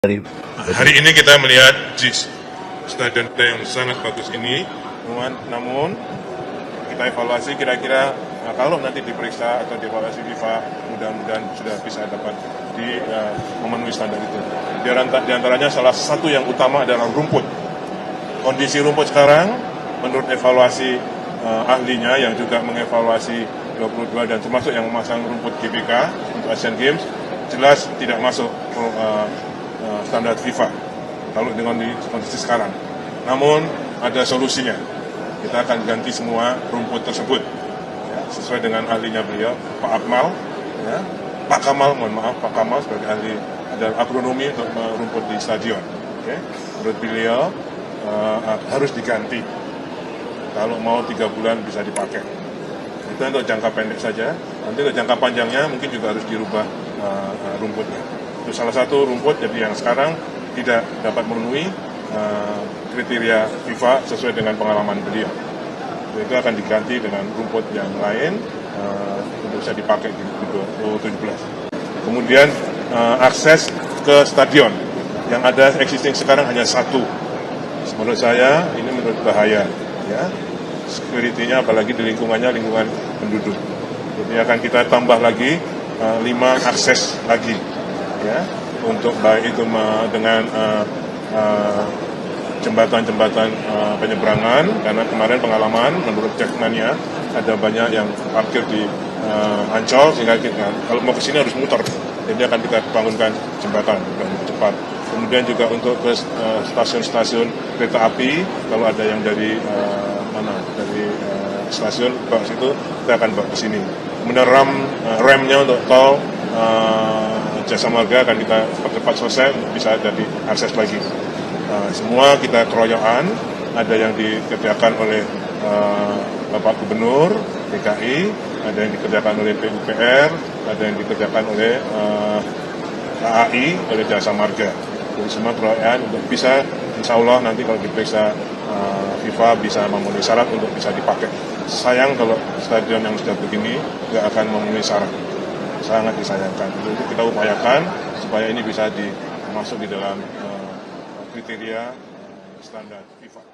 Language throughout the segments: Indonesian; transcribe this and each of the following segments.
Hari ini kita melihat JIS, stadion yang sangat bagus ini, namun kita evaluasi kira-kira kalau nanti diperiksa atau dievaluasi FIFA, mudah-mudahan sudah bisa dapat memenuhi standar itu. Di antaranya salah satu yang utama adalah rumput. Kondisi rumput sekarang, menurut evaluasi ahlinya yang juga mengevaluasi 22 dan termasuk yang memasang rumput GBK untuk Asian Games, jelas tidak masuk standar FIFA kalau dengan kondisi sekarang. Namun ada solusinya. Kita akan ganti semua rumput tersebut ya, sesuai dengan ahlinya beliau, Pak Akmal, ya, Pak Kamal, mohon maaf, Pak Kamal sebagai ahli adalah agronomi untuk rumput di stadion. Okay. Menurut beliau harus diganti. Kalau mau 3 bulan bisa dipakai. Itu untuk jangka pendek saja. Nanti untuk jangka panjangnya mungkin juga harus dirubah rumputnya. Itu salah satu rumput jadi yang sekarang tidak dapat memenuhi kriteria FIFA sesuai dengan pengalaman beliau. Itu akan diganti dengan rumput yang lain untuk bisa dipakai di 2017. Kemudian akses ke stadion yang ada existing sekarang hanya satu. Menurut saya ini menurut bahaya, ya. Security-nya apalagi di lingkungan penduduk. Jadi akan kita tambah lagi 5 akses lagi, ya, untuk baik itu dengan jembatan-jembatan penyeberangan, karena kemarin pengalaman menurut Jackmania ada banyak yang parkir di Ancol sehingga kalau mau ke sini harus muter. Jadi akan kita bangunkan jembatan lebih cepat. Kemudian juga untuk ke stasiun-stasiun kereta api, kalau ada yang dari dari stasiun bawa situ, kita akan bawa ke sini. Kemudian remnya untuk tol Jasa Marga akan kita percepat selesai, bisa jadi akses lagi. Semua kita keroyokan, ada yang dikerjakan oleh Bapak Gubernur DKI, ada yang dikerjakan oleh PUPR, ada yang dikerjakan oleh KAI, oleh Jasa Marga. Jadi semua keroyokan untuk bisa, insya Allah nanti kalau diperiksa FIFA bisa memenuhi syarat untuk bisa dipakai. Sayang kalau stadion yang sudah begini nggak akan memenuhi syarat. Sangat disayangkan. Itu kita upayakan supaya ini bisa masuk di dalam kriteria standar FIFA.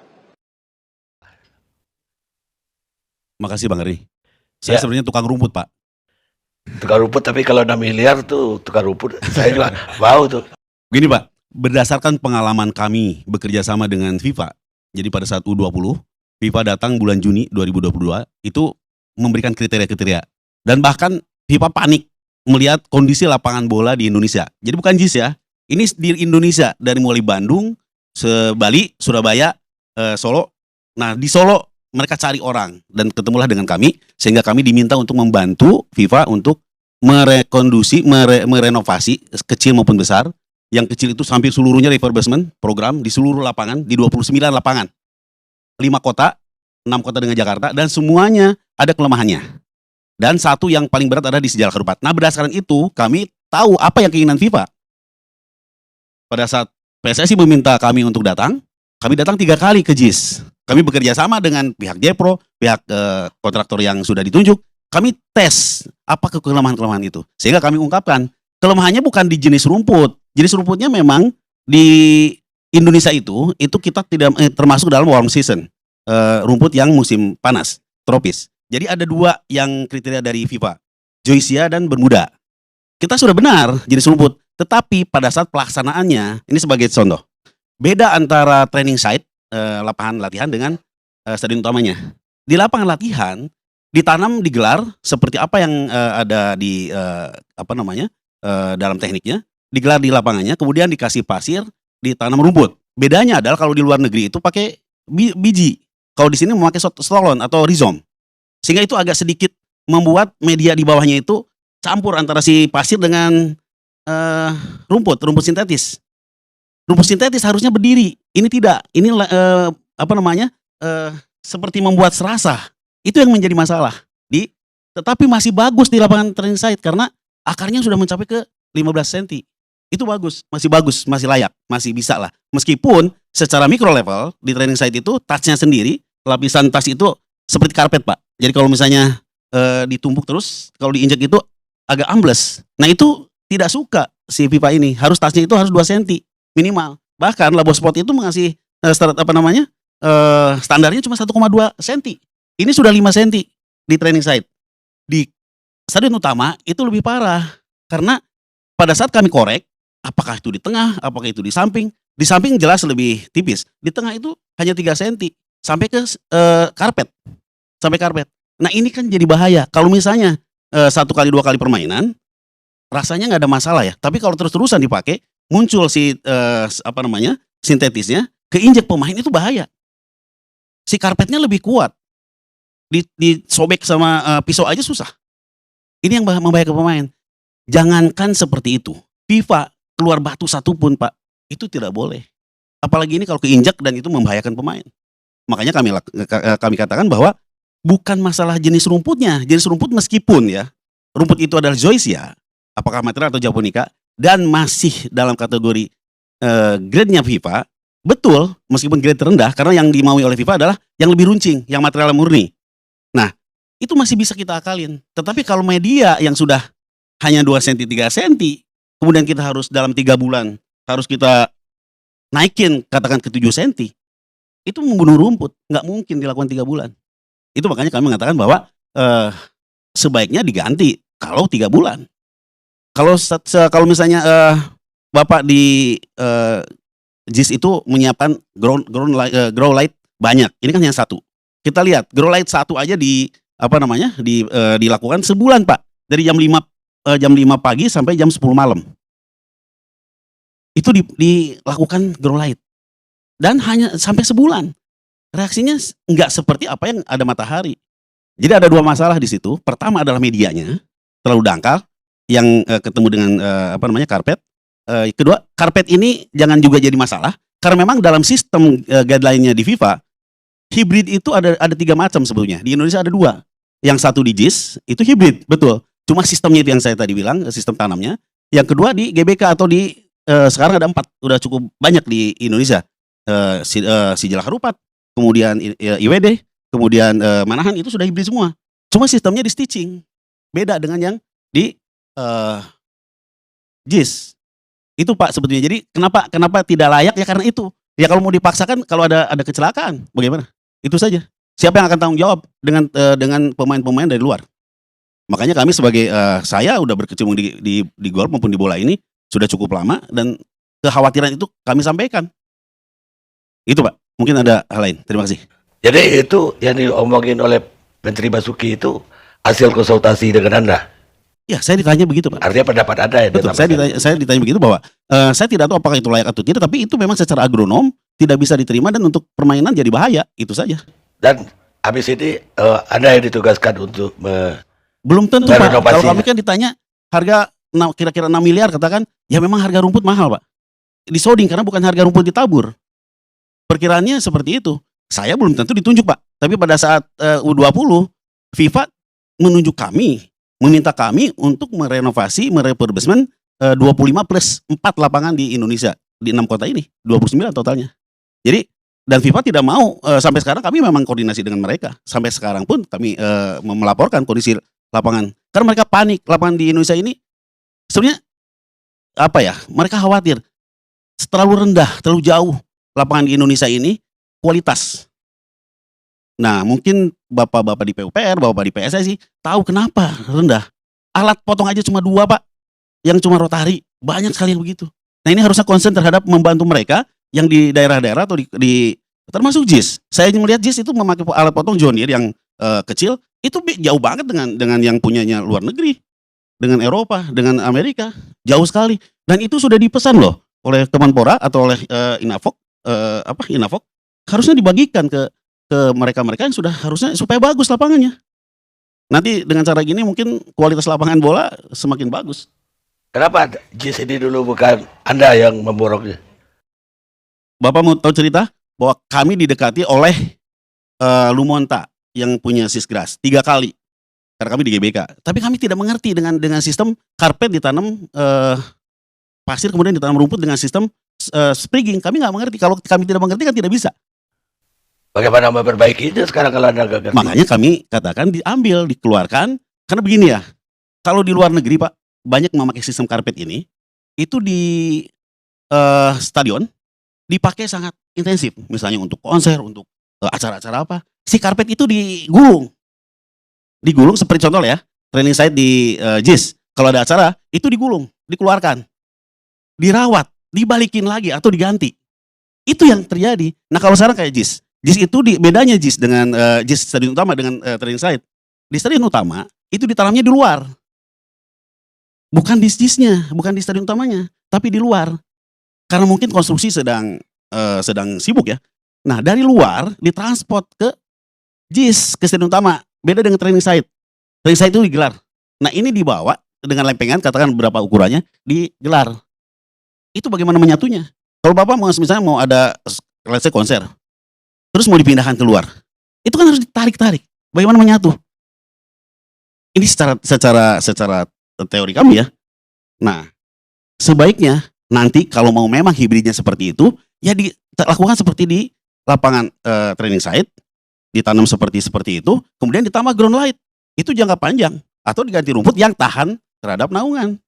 Makasih Bang Eri. Saya sebenarnya tukang rumput, Pak. Tukang rumput, tapi kalau 6 miliar tuh tukang rumput, saya juga mau tuh. Begini Pak, berdasarkan pengalaman kami bekerja sama dengan FIFA, jadi pada saat U20, FIFA datang bulan Juni 2022, itu memberikan kriteria-kriteria. Dan bahkan FIFA panik melihat kondisi lapangan bola di Indonesia. Jadi bukan JIS ya, ini di Indonesia, dari mulai Bandung, Bali, Surabaya, Solo. Nah di Solo mereka cari orang dan ketemulah dengan kami, sehingga kami diminta untuk membantu FIFA untuk merenovasi kecil maupun besar. Yang kecil itu hampir seluruhnya refurbishment program di seluruh lapangan, di 29 lapangan. 5 kota, 6 kota dengan Jakarta, dan semuanya ada kelemahannya. Dan satu yang paling berat ada di Sejarah Harupat. Nah berdasarkan itu kami tahu apa yang keinginan FIFA. Pada saat PSSI meminta kami untuk datang, kami datang 3 kali ke JIS. Kami bekerja sama dengan pihak Jepro, pihak kontraktor yang sudah ditunjuk. Kami tes apa kelemahan-kelemahan itu. Sehingga kami ungkapkan, kelemahannya bukan di jenis rumput. Jenis rumputnya memang di Indonesia itu kita tidak termasuk dalam warm season. Rumput yang musim panas, tropis. Jadi ada 2 yang kriteria dari FIFA, Joycia dan Bermuda. Kita sudah benar jenis rumput, tetapi pada saat pelaksanaannya, ini sebagai contoh, beda antara training site, lapangan latihan dengan stadion utamanya. Di lapangan latihan ditanam, digelar seperti apa yang ada di dalam tekniknya, digelar di lapangannya, kemudian dikasih pasir, ditanam rumput. Bedanya adalah kalau di luar negeri itu pakai biji, kalau di sini memakai stolon atau rhizome. Sehingga itu agak sedikit membuat media di bawahnya itu campur antara si pasir dengan rumput sintetis. Rumput sintetis harusnya berdiri, ini tidak. Ini seperti membuat serasah. Itu yang menjadi masalah. Tetapi masih bagus di lapangan training site karena akarnya sudah mencapai ke 15 cm. Itu bagus, masih layak, masih bisa lah. Meskipun secara mikro level di training site itu touch-nya sendiri, lapisan touch itu seperti karpet Pak. Jadi kalau misalnya ditumpuk terus, kalau diinjak itu agak ambles. Nah itu tidak suka si FIFA ini, harus touch-nya itu harus 2 cm. minimal. Bahkan Labosport itu mengasih standarnya cuma 1,2 cm. Ini sudah 5 cm di training site. Di stadion utama itu lebih parah karena pada saat kami korek, apakah itu di tengah, apakah itu di samping jelas lebih tipis. Di tengah itu hanya 3 cm sampai ke karpet. Sampai karpet. Nah, ini kan jadi bahaya. Kalau misalnya 1 kali 2 kali permainan rasanya nggak ada masalah ya. Tapi kalau terus-terusan dipakai, muncul sintetisnya, keinjek pemain itu bahaya. Si karpetnya lebih kuat. Disobek sama pisau aja susah. Ini yang membahayakan pemain. Jangankan seperti itu. FIFA keluar batu satu pun, Pak, itu tidak boleh. Apalagi ini kalau keinjak dan itu membahayakan pemain. Makanya kami katakan bahwa bukan masalah jenis rumputnya. Jenis rumput meskipun ya, rumput itu adalah zoysia, apakah material atau japonica, dan masih dalam kategori grade-nya FIFA, betul, meskipun grade terendah, karena yang dimaui oleh FIFA adalah yang lebih runcing, yang material murni. Nah, itu masih bisa kita akalin. Tetapi kalau media yang sudah hanya 2 cm, 3 cm, kemudian kita harus dalam 3 bulan, harus kita naikin katakan ke 7 cm, itu membunuh rumput, nggak mungkin dilakukan 3 bulan. Itu makanya kami mengatakan bahwa sebaiknya diganti kalau 3 bulan. Kalau misalnya Bapak di JIS itu menyiapkan grow light banyak. Ini kan yang satu. Kita lihat grow light satu aja dilakukan sebulan, Pak. Dari jam 5 pagi sampai jam 10 malam. Itu dilakukan grow light. Dan hanya sampai sebulan. Reaksinya nggak seperti apa yang ada matahari. Jadi ada 2 masalah di situ. Pertama adalah medianya terlalu dangkal yang ketemu dengan karpet. Kedua, karpet ini jangan juga jadi masalah karena memang dalam sistem guideline-nya di FIFA, hibrid itu ada 3 macam sebetulnya. Di Indonesia ada 2. Yang satu di JIS itu hibrid, betul. Cuma sistemnya itu yang saya tadi bilang, sistem tanamnya. Yang kedua di GBK atau sekarang ada 4, udah cukup banyak di Indonesia. Sijalak Harupat, kemudian IWD, kemudian Manahan, itu sudah hibrid semua. Cuma sistemnya di stitching. Beda dengan yang di JIS. Itu, Pak, sebetulnya. Jadi kenapa tidak layak ya karena itu. Ya kalau mau dipaksakan, kalau ada kecelakaan, bagaimana? Itu saja. Siapa yang akan tanggung jawab dengan pemain-pemain dari luar? Makanya kami sebagai saya udah berkecimpung di golf maupun di bola ini sudah cukup lama dan kekhawatiran itu kami sampaikan. Itu, Pak. Mungkin ada hal lain. Terima kasih. Jadi itu yang diomongin oleh Menteri Basuki itu hasil konsultasi dengan Anda. Ya, saya ditanya begitu, Pak. Artinya pendapat Anda ya. Betul, saya ditanya begitu bahwa saya tidak tahu apakah itu layak atau tidak, tapi itu memang secara agronom tidak bisa diterima dan untuk permainan jadi bahaya, itu saja. Dan habis ini Anda yang ditugaskan untuk belum tentu, Pak. Kalau renovasinya. kami kan ditanya harga kira-kira 6 miliar, katakan ya memang harga rumput mahal, Pak. Disoding karena bukan harga rumput ditabur. Perkiraannya seperti itu. Saya belum tentu ditunjuk, Pak. Tapi pada saat U20, FIFA menunjuk kami, meminta kami untuk merefurbishment 25 plus 4 lapangan di Indonesia, di 6 kota ini, 29 totalnya. Jadi, dan FIFA tidak mau, sampai sekarang kami memang koordinasi dengan mereka. Sampai sekarang pun kami melaporkan kondisi lapangan. Karena mereka panik, lapangan di Indonesia ini, sebenarnya, mereka khawatir, terlalu rendah, terlalu jauh lapangan di Indonesia ini, kualitas. Nah, mungkin bapak-bapak di PUPR, bapak di PSSI tahu kenapa rendah. Alat potong aja cuma 2, Pak. Yang cuma rotari, banyak sekali yang begitu. Nah, ini harusnya konsen terhadap membantu mereka yang di daerah-daerah atau termasuk JIS. Saya melihat JIS itu memakai alat potong John Deere yang kecil, itu jauh banget dengan yang punyanya luar negeri. Dengan Eropa, dengan Amerika, jauh sekali. Dan itu sudah dipesan loh oleh Kemenpora atau oleh Inafok, harusnya dibagikan ke mereka-mereka yang sudah harusnya supaya bagus lapangannya. Nanti dengan cara gini mungkin kualitas lapangan bola semakin bagus. Kenapa JIS ini dulu bukan Anda yang memboroknya? Bapak mau tahu cerita bahwa kami didekati oleh Lumonta yang punya sisgras 3 kali. Karena kami di GBK. Tapi kami tidak mengerti dengan sistem karpet ditanam pasir kemudian ditanam rumput dengan sistem sprigging. Kami nggak mengerti. Kalau kami tidak mengerti kan tidak bisa. Bagaimana memperbaikinya sekarang kalau Anda nggak ngerti? Makanya kami katakan diambil, dikeluarkan. Karena begini ya, kalau di luar negeri, Pak, banyak memakai sistem karpet ini, itu stadion dipakai sangat intensif, misalnya untuk konser, untuk acara-acara apa, si karpet itu digulung seperti contoh ya, training site di JIS, kalau ada acara itu digulung, dikeluarkan, dirawat, dibalikin lagi atau diganti. Itu yang terjadi. Nah kalau sekarang kayak JIS, JIS itu bedanya JIS dengan JIS stadion utama dengan training site. Di stadion utama itu ditanamnya di luar, bukan di JIS-nya, bukan di stadion utamanya, tapi di luar. Karena mungkin konstruksi sedang sibuk ya. Nah dari luar ditransport ke JIS, ke stadion utama. Beda dengan training site. Training site itu digelar. Nah ini dibawa dengan lempengan, katakan berapa ukurannya, digelar. Itu bagaimana menyatunya? Kalau Bapak misalnya mau ada let's say konser, terus mau dipindahkan keluar, itu kan harus ditarik-tarik. Bagaimana menyatu? Ini secara teori kami ya. Nah sebaiknya nanti kalau mau memang hibridnya seperti itu, ya dilakukan seperti di lapangan training site, ditanam seperti itu, kemudian ditambah ground light. Itu jangka panjang, atau diganti rumput yang tahan terhadap naungan.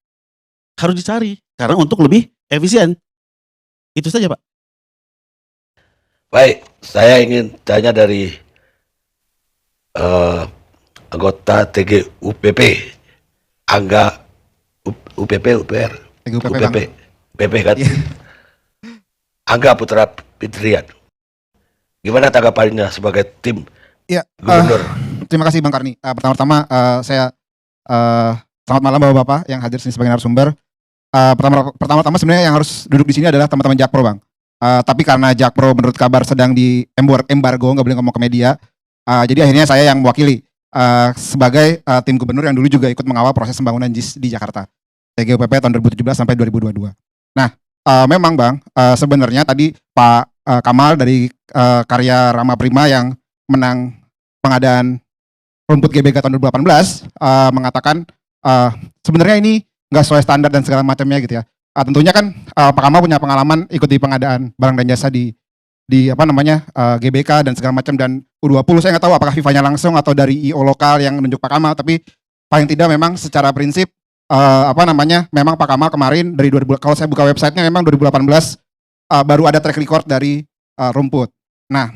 Harus dicari, karena untuk lebih efisien. Itu saja Pak. Baik, saya ingin tanya dari anggota TGUPP, Angga UPR, TGUPP UPP, Bang. UPP kan? Iya. Angga Putra Fitrian. Gimana tanggapannya sebagai tim Iya, gubernur? terima kasih Bang Karni. Pertama-tama saya selamat malam Bapak-bapak yang hadir sini sebagai narasumber. Pertama-tama sebenarnya yang harus duduk di sini adalah teman-teman Jakpro Bang. Tapi karena Jakpro menurut kabar sedang di embargo, nggak boleh ngomong ke media. Jadi akhirnya saya yang mewakili sebagai tim gubernur yang dulu juga ikut mengawal proses pembangunan JIS di Jakarta. TGUPP tahun 2017 sampai 2022. Nah, memang Bang, sebenarnya tadi Pak Kamal dari karya Rama Prima yang menang pengadaan rumput GBK tahun 2018 mengatakan sebenarnya ini nggak sesuai standar dan segala macamnya gitu ya. Tentunya kan Pak Kamal punya pengalaman ikut di pengadaan barang dan jasa di GBK dan segala macam, dan U20 saya nggak tahu apakah FIFA-nya langsung atau dari IO lokal yang menunjuk Pak Kamal, tapi paling tidak memang secara prinsip memang Pak Kamal kemarin dari 2000, kalau saya buka websitenya memang 2018 baru ada track record dari rumput. Nah,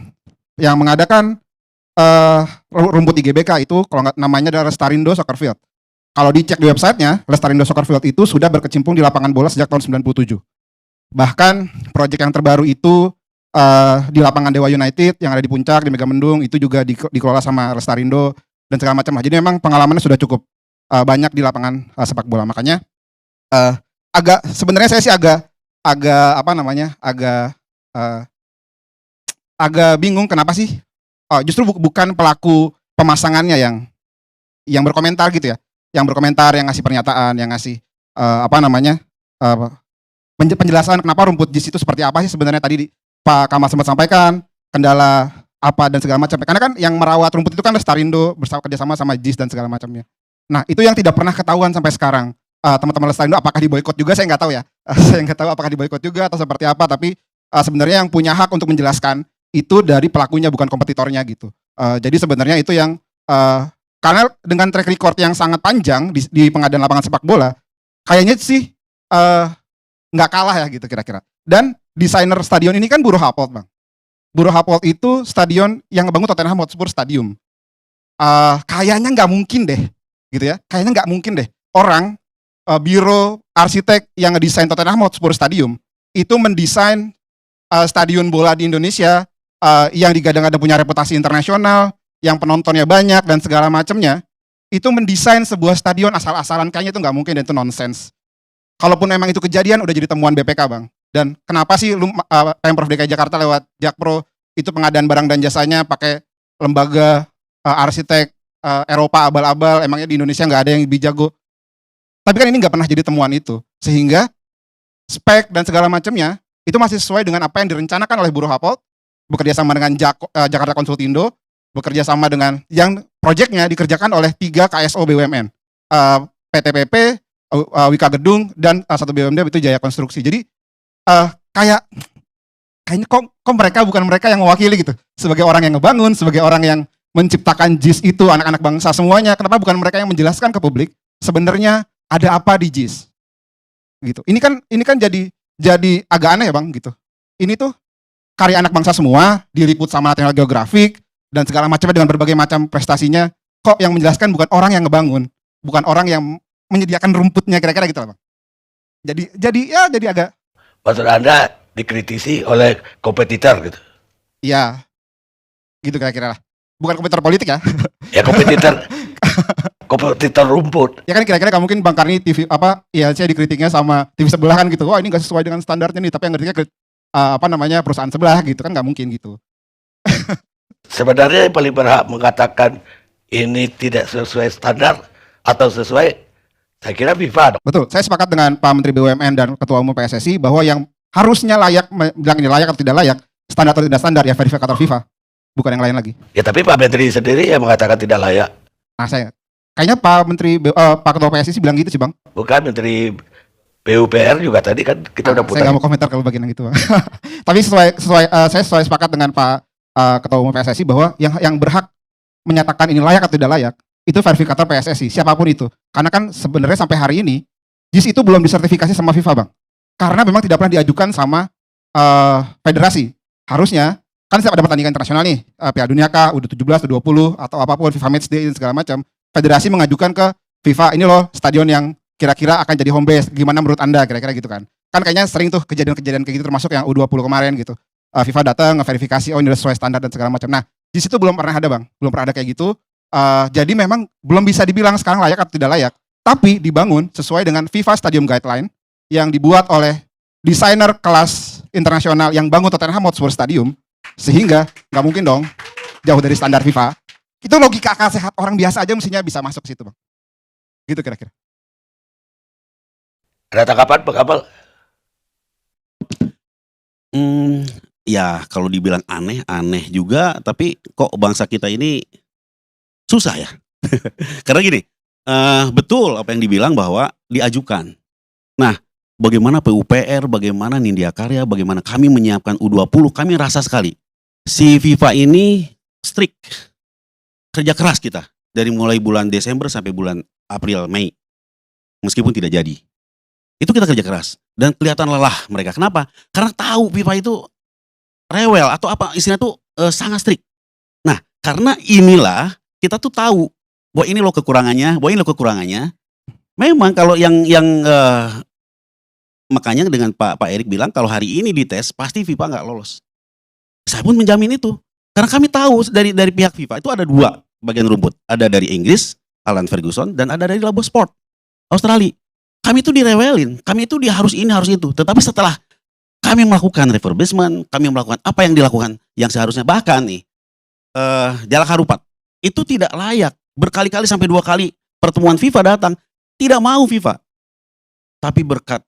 yang mengadakan rumput di GBK itu kalau nggak namanya adalah Lestarindo Soccer Field. Kalau dicek di websitenya, Lestarindo Soccer Field itu sudah berkecimpung di lapangan bola sejak tahun 97. Bahkan proyek yang terbaru itu di lapangan Dewa United yang ada di Puncak, di Megamendung, itu juga dikelola sama Lestarindo dan segala macam. Jadi memang pengalamannya sudah cukup banyak di lapangan sepak bola. Makanya sebenarnya saya sih agak bingung kenapa sih justru bukan pelaku pemasangannya yang berkomentar gitu ya, yang berkomentar, yang ngasih pernyataan, yang ngasih penjelasan kenapa rumput JIS itu seperti apa sih sebenarnya. Tadi Pak Kamal sempat sampaikan kendala apa dan segala macam. Karena kan yang merawat rumput itu kan Lestarindo bersama kerjasama sama JIS dan segala macamnya. Nah itu yang tidak pernah ketahuan sampai sekarang. Teman-teman Lestarindo apakah diboikot juga saya nggak tahu ya. Saya nggak tahu apakah diboikot juga atau seperti apa. Tapi sebenarnya yang punya hak untuk menjelaskan itu dari pelakunya bukan kompetitornya gitu. Jadi sebenarnya itu yang karena dengan track record yang sangat panjang di pengadaan lapangan sepak bola, kayaknya sih nggak kalah ya gitu kira-kira. Dan desainer stadion ini kan Buro Happold Bang. Buro Happold itu stadion yang ngebangun Tottenham Hotspur Stadium. Kayaknya nggak mungkin deh, gitu ya. Kayaknya nggak mungkin deh orang biro arsitek yang ngedesain Tottenham Hotspur Stadium itu mendesain stadion bola di Indonesia yang digadang-gadang punya reputasi internasional, yang penontonnya banyak dan segala macamnya, itu mendesain sebuah stadion asal-asalan. Kayaknya itu nggak mungkin dan itu nonsens. Kalaupun memang itu kejadian udah jadi temuan BPK Bang. Dan kenapa sih Pemprov DKI Jakarta lewat Jakpro itu pengadaan barang dan jasanya pakai lembaga arsitek Eropa abal-abal, emangnya di Indonesia nggak ada yang lebih jago. Tapi kan ini nggak pernah jadi temuan itu. Sehingga spek dan segala macamnya itu masih sesuai dengan apa yang direncanakan oleh Buro Happold, bekerja sama dengan Jakarta Konsultindo, bekerja sama dengan yang proyeknya dikerjakan oleh 3 KSO BUMN, PTPP, Wika Gedung, dan satu BUMD itu Jaya Konstruksi. Jadi kayaknya kok mereka bukan mereka yang mewakili gitu, sebagai orang yang ngebangun, sebagai orang yang menciptakan JIS itu, anak-anak bangsa semuanya. Kenapa bukan mereka yang menjelaskan ke publik sebenarnya ada apa di JIS gitu. Ini kan jadi jadi agak aneh ya Bang gitu. Ini tuh karya anak bangsa semua, diliput sama National Geographic dan segala macamnya dengan berbagai macam prestasinya. Kok yang menjelaskan bukan orang yang ngebangun, bukan orang yang menyediakan rumputnya, kira-kira gitu lah Bang. Jadi agak Maksud Anda dikritisi oleh kompetitor gitu. ya gitu kira-kira lah. Bukan kompetitor politik ya. Ya kompetitor rumput. Ya kan kira-kira nggak mungkin Bang Karni TV ya saya dikritiknya sama TV sebelah kan gitu. Wah ini nggak sesuai dengan standarnya nih, tapi yang ngertinya perusahaan sebelah gitu kan, nggak mungkin gitu. Sebenarnya yang paling berhak mengatakan ini tidak sesuai standar atau sesuai, saya kira FIFA dong. Betul, saya sepakat dengan Pak Menteri BUMN dan Ketua Umum PSSI bahwa yang harusnya layak, bilang ini layak atau tidak layak, standar atau tidak standar ya verifikator FIFA, bukan yang lain lagi. Ya tapi Pak Menteri sendiri yang mengatakan tidak layak. Nah kayaknya Pak Menteri, Pak Ketua PSSI bilang gitu sih Bang. Bukan Menteri PUPR juga tadi kan kita udah Saya putar. nggak mau komentar kalau bagian yang gitu Bang. Tapi saya sesuai sepakat dengan Pak Ketua Umum PSSI bahwa yang berhak menyatakan ini layak atau tidak layak itu verifikator PSSI, siapapun itu. Karena kan sebenarnya sampai hari ini JIS itu belum disertifikasi sama FIFA Bang. Karena memang tidak pernah diajukan sama federasi. Harusnya kan setiap ada pertandingan internasional nih, Piala Dunia kah, U17, U20 atau apapun, FIFA Matchday dan segala macam, federasi mengajukan ke FIFA, ini loh stadion yang kira-kira akan jadi home base, gimana menurut Anda, kira-kira gitu kan. Kan kayaknya sering tuh kejadian-kejadian kayak gitu, termasuk yang U20 kemarin gitu. FIFA datang ngeverifikasi, oh ini udah sesuai standar dan segala macam. Nah, di situ belum pernah ada Bang, belum pernah ada kayak gitu. Jadi memang belum bisa dibilang sekarang layak atau tidak layak, tapi dibangun sesuai dengan FIFA Stadium Guideline yang dibuat oleh desainer kelas internasional yang bangun Tottenham Hotspur Stadium, sehingga nggak mungkin dong jauh dari standar FIFA. Itu logika akal sehat orang biasa aja mestinya bisa masuk ke situ Bang. Gitu kira-kira. Ada tanggapan Pak Kamal? Ya kalau dibilang aneh juga, tapi kok bangsa kita ini susah ya. Karena gini, betul apa yang dibilang bahwa diajukan. Nah, bagaimana PUPR, bagaimana Nindya Karya, bagaimana kami menyiapkan U20, kami rasa sekali si FIFA ini strict, kerja keras kita dari mulai bulan Desember sampai bulan April, Mei, meskipun tidak jadi. Itu kita kerja keras dan kelihatan lelah mereka. Kenapa? Karena tahu FIFA itu rewel atau apa istilahnya tuh sangat strict. Nah, karena inilah kita tuh tahu bahwa ini loh kekurangannya, Memang kalau makanya dengan Pak Erik bilang kalau hari ini dites pasti FIFA nggak lolos. Saya pun menjamin itu. Karena kami tahu dari pihak FIFA itu ada 2 bagian rumput. Ada dari Inggris, Alan Ferguson, dan ada dari Labo Sport, Australia. Kami itu direwelin, kami itu harus ini, harus itu. Tetapi setelah kami melakukan refurbishment, kami melakukan apa yang dilakukan yang seharusnya, bahkan nih Jalak Harupat itu tidak layak, berkali-kali sampai 2 kali pertemuan FIFA datang, tidak mau FIFA. Tapi berkat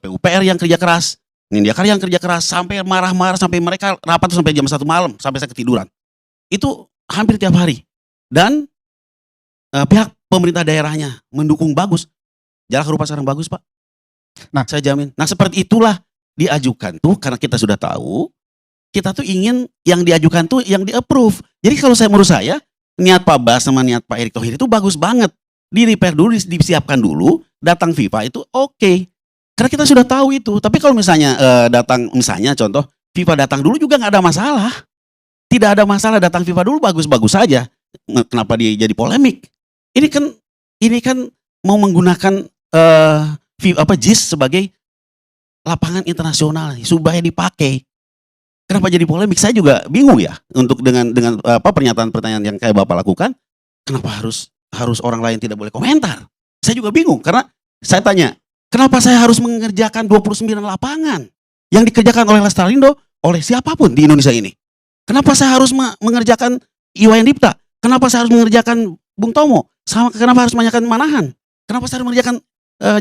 PUPR yang kerja keras, Nindya Karya yang kerja keras, sampai marah-marah, sampai mereka rapat sampai jam 1 malam, sampai saya ketiduran. Itu hampir tiap hari. Dan pihak pemerintah daerahnya mendukung bagus. Jalak Harupat sekarang bagus Pak. Nah saya jamin. Nah seperti itulah diajukan tuh, karena kita sudah tahu, kita tuh ingin yang diajukan tuh yang di-approve. Jadi kalau menurut saya, niat Pak Bas sama niat Pak Erick Thohir itu bagus banget. Di-repair dulu, disiapkan dulu, datang FIFA itu oke. Karena kita sudah tahu itu. Tapi kalau misalnya misalnya contoh, FIFA datang dulu juga nggak ada masalah. Tidak ada masalah, datang FIFA dulu bagus-bagus saja. Kenapa dia jadi polemik? Ini kan mau menggunakan JIS sebagai lapangan internasional supaya dipakai. Kenapa jadi polemik? Saya juga bingung ya untuk dengan pernyataan-pertanyaan yang kayak Bapak lakukan. Kenapa harus orang lain tidak boleh komentar? Saya juga bingung karena saya tanya, kenapa saya harus mengerjakan 29 lapangan yang dikerjakan oleh Lestarindo oleh siapapun di Indonesia ini? Kenapa saya harus mengerjakan Iwayan Dipta? Kenapa saya harus mengerjakan Bung Tomo? Kenapa harus mengerjakan Manahan? Kenapa saya harus mengerjakan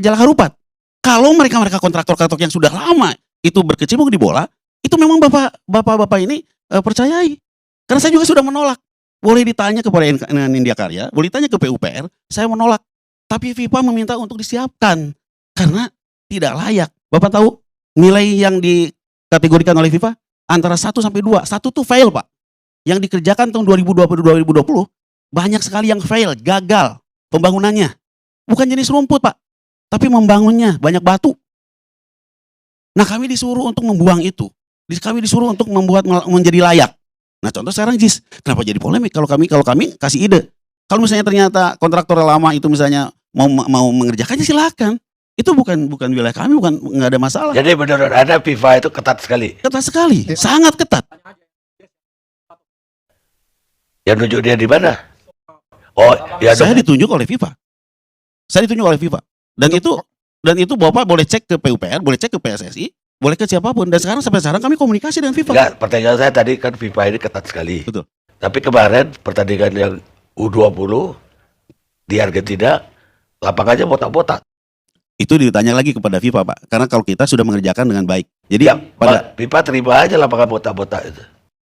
Jalak Harupat? Kalau mereka kontraktor-kontraktor yang sudah lama itu berkecimpung di bola, itu memang bapak-bapak ini percayai. Karena saya juga sudah menolak. Boleh ditanya kepada Nindya Karya, boleh ditanya ke PUPR, saya menolak. Tapi FIFA meminta untuk disiapkan karena tidak layak. Bapak tahu nilai yang dikategorikan oleh FIFA antara 1 sampai 2. 1 tuh fail Pak. Yang dikerjakan tahun 2020 banyak sekali yang fail, gagal pembangunannya. Bukan jenis rumput Pak, tapi membangunnya banyak batu. Nah kami disuruh untuk membuang itu. Kami disuruh untuk membuat menjadi layak. Nah contoh sekarang JIS, kenapa jadi polemik kalau kami kasih ide. Kalau misalnya ternyata kontraktor lama itu misalnya mau mengerjakannya silakan. Itu bukan wilayah kami, nggak ada masalah. Jadi menurut Anda FIFA itu ketat sekali. Ketat sekali, sangat ketat. Yang nunjuk dia di mana? Oh, ya Saya ditunjuk oleh FIFA. Dan itu Bapak boleh cek ke PUPR, boleh cek ke PSSI, boleh ke siapapun. Dan sampai sekarang kami komunikasi dengan FIFA. Enggak, pertanyaan saya tadi kan FIFA ini ketat sekali. Betul. Tapi kemarin pertandingan yang U20 di Argentina, lapangannya botak-botak. Itu ditanya lagi kepada FIFA, Pak. Karena kalau kita sudah mengerjakan dengan baik. Jadi Ya, FIFA terima aja lapangan botak-botak itu.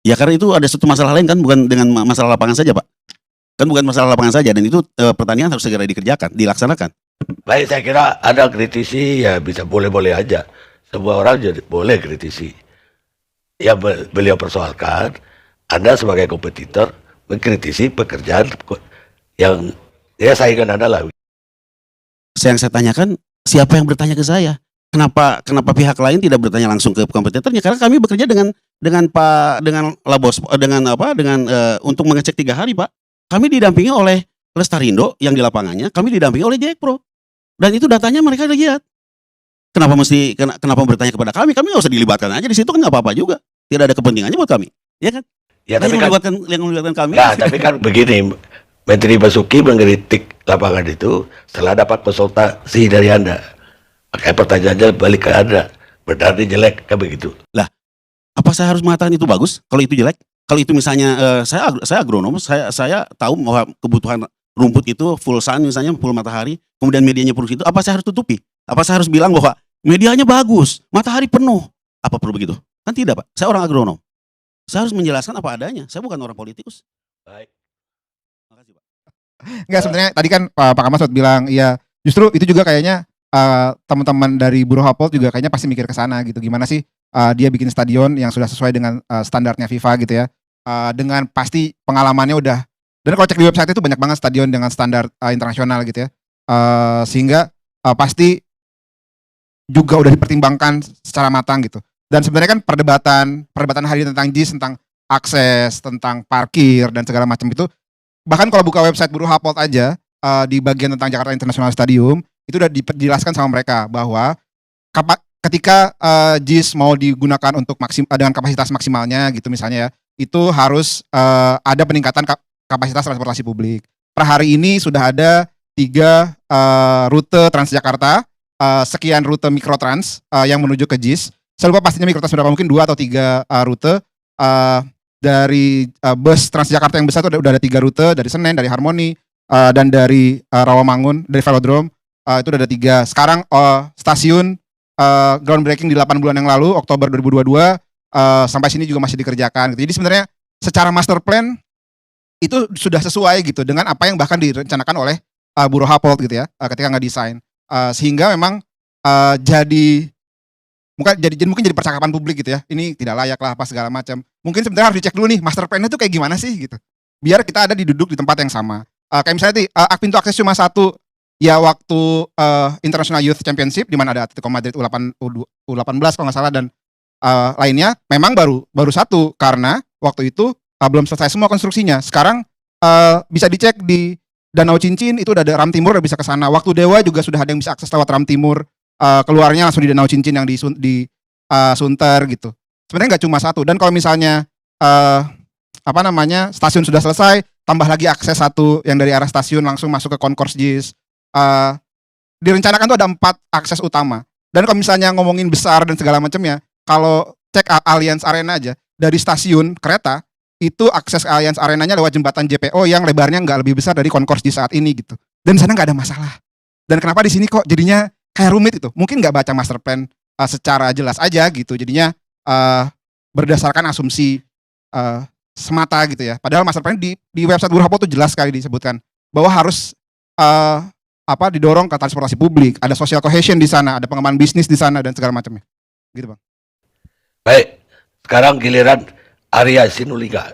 ya karena itu ada satu masalah lain kan, bukan dengan masalah lapangan saja, Pak. Kan bukan masalah lapangan saja, dan itu pertandingan harus segera dikerjakan, dilaksanakan. Baik, saya kira Anda kritisi ya bisa boleh-boleh aja. Semua orang jadi boleh kritisi. Yang beliau persoalkan, Anda sebagai kompetitor mengkritisi pekerjaan yang ya saingan Anda lah. Yang saya tanyakan, siapa yang bertanya ke saya? Kenapa pihak lain tidak bertanya langsung ke kompetitornya? Karena kami bekerja dengan Labos untuk mengecek 3 hari, Pak. Kami didampingi oleh Lestarindo yang di lapangannya, kami didampingi oleh Jackpro. Dan itu datanya mereka lihat. Kenapa bertanya kepada kami? Kami nggak usah dilibatkan aja di situ, kan nggak apa-apa juga. Tidak ada kepentingannya buat kami, ya kan? Ya, tapi yang melibatkan kami. Nah, tapi kan begini, Menteri Basuki mengkritik lapangan itu setelah dapat konsultasi dari Anda. Makanya pertanyaannya balik ke Anda, benar ini jelek, kan begitu. Lah, apa saya harus mengatakan itu bagus kalau itu jelek? Kalau itu misalnya saya agronom, saya tahu bahwa kebutuhan rumput itu full sun misalnya, full matahari, kemudian medianya produksi itu, apa saya harus tutupi? Apa saya harus bilang bahwa medianya bagus, matahari penuh? Apa perlu begitu? Kan tidak, Pak. Saya orang agronom. Saya harus menjelaskan apa adanya. Saya bukan orang politikus. Baik. Makasih, Pak. Enggak, sebenarnya tadi kan Pak Kamas sempat bilang, ya justru itu juga kayaknya teman-teman dari Bureau Hapol juga kayaknya pasti mikir ke sana gitu. Gimana sih dia bikin stadion yang sudah sesuai dengan standarnya FIFA gitu ya. Dengan pasti pengalamannya udah, dan kalau cek di website itu banyak banget stadion dengan standar internasional gitu ya. Sehingga pasti juga udah dipertimbangkan secara matang gitu. Dan sebenarnya kan perdebatan hari tentang JIS, tentang akses, tentang parkir dan segala macam itu, bahkan kalau buka website Bureau Hapol aja di bagian tentang Jakarta International Stadium itu udah dijelaskan sama mereka bahwa ketika JIS mau digunakan untuk dengan kapasitas maksimalnya gitu misalnya ya, itu harus ada peningkatan kapasitas transportasi publik. Per hari ini sudah ada 3 rute Transjakarta, sekian rute mikrotrans yang menuju ke JIS. Saya lupa pastinya mikrotrans berapa, mungkin 2 atau 3 rute. Dari bus Transjakarta yang besar itu udah ada 3 rute, dari Senen, dari Harmoni, dan dari Rawamangun, dari Velodrome. Itu udah ada 3. Sekarang stasiun groundbreaking di 8 bulan yang lalu, Oktober 2022, sampai sini juga masih dikerjakan gitu. Jadi sebenarnya secara master plan itu sudah sesuai gitu dengan apa yang bahkan direncanakan oleh Bureau Hapol gitu ya, ketika ngedesain. Sehingga memang mungkin jadi percakapan publik gitu ya. Ini tidak layak lah apa segala macam. Mungkin sebenarnya harus dicek dulu nih master plan-nya tuh kayak gimana sih gitu. Biar kita ada duduk di tempat yang sama. Kayak misalnya pintu akses cuma 1 ya waktu International Youth Championship di mana ada Atletico Madrid U18 kalau nggak salah dan lainnya memang baru 1 karena waktu itu belum selesai semua konstruksinya. Sekarang bisa dicek di Danau Cincin itu udah ada Ram Timur, udah bisa ke sana. Waktu Dewa juga sudah ada yang bisa akses lewat Ram Timur. Keluarnya langsung di Danau Cincin yang di Sunter gitu. Sebenarnya nggak cuma 1. Dan kalau misalnya stasiun sudah selesai, tambah lagi akses 1 yang dari arah stasiun langsung masuk ke concourse JIS. Direncanakan tuh ada 4 akses utama. Dan kalau misalnya ngomongin besar dan segala macamnya, kalau cek Allianz Arena aja dari stasiun kereta itu akses Allianz Arenanya lewat jembatan JPO yang lebarnya nggak lebih besar dari concourse JIS saat ini gitu. Dan sana nggak ada masalah. Dan kenapa di sini kok jadinya kayak rumit itu? Mungkin nggak baca master plan secara jelas aja gitu. Jadinya berdasarkan asumsi semata gitu ya. Padahal master plan di website Bureau Hapol tuh jelas sekali disebutkan bahwa harus didorong ke transportasi publik, ada social cohesion di sana, ada pengembangan bisnis di sana dan segala macamnya. Gitu, Bang. Baik, sekarang giliran Arya Sinulinga.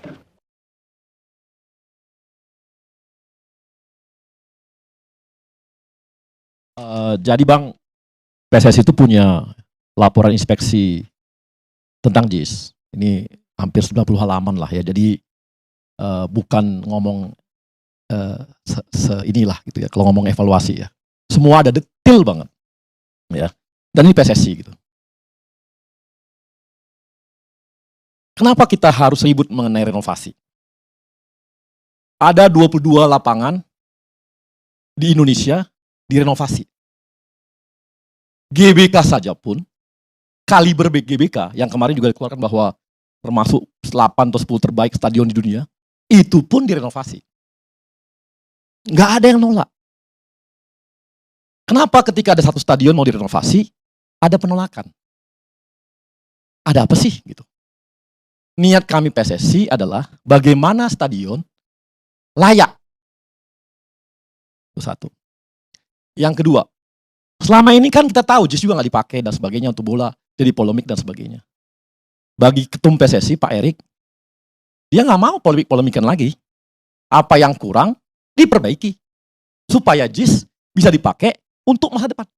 Jadi Bang, PSSI itu punya laporan inspeksi tentang JIS. Ini hampir 90 halaman lah ya. Jadi bukan ngomong inilah gitu ya. Kalau ngomong evaluasi ya, semua ada detail banget ya. Dan ini PSSI gitu. Kenapa kita harus ribut mengenai renovasi? Ada 22 lapangan di Indonesia direnovasi. GBK saja pun, kaliber GBK yang kemarin juga dikeluarkan bahwa termasuk 8 atau 10 terbaik stadion di dunia, itu pun direnovasi. Nggak ada yang nolak. Kenapa ketika ada satu stadion mau direnovasi, ada penolakan? Ada apa sih gitu? Niat kami PSSI adalah bagaimana stadion layak. Itu satu. Yang kedua, selama ini kan kita tahu JIS juga nggak dipakai dan sebagainya untuk bola, jadi polemik dan sebagainya. Bagi ketum PSSI Pak Erik, dia nggak mau polemik-polemikan lagi. Apa yang kurang diperbaiki supaya JIS bisa dipakai untuk masa depan.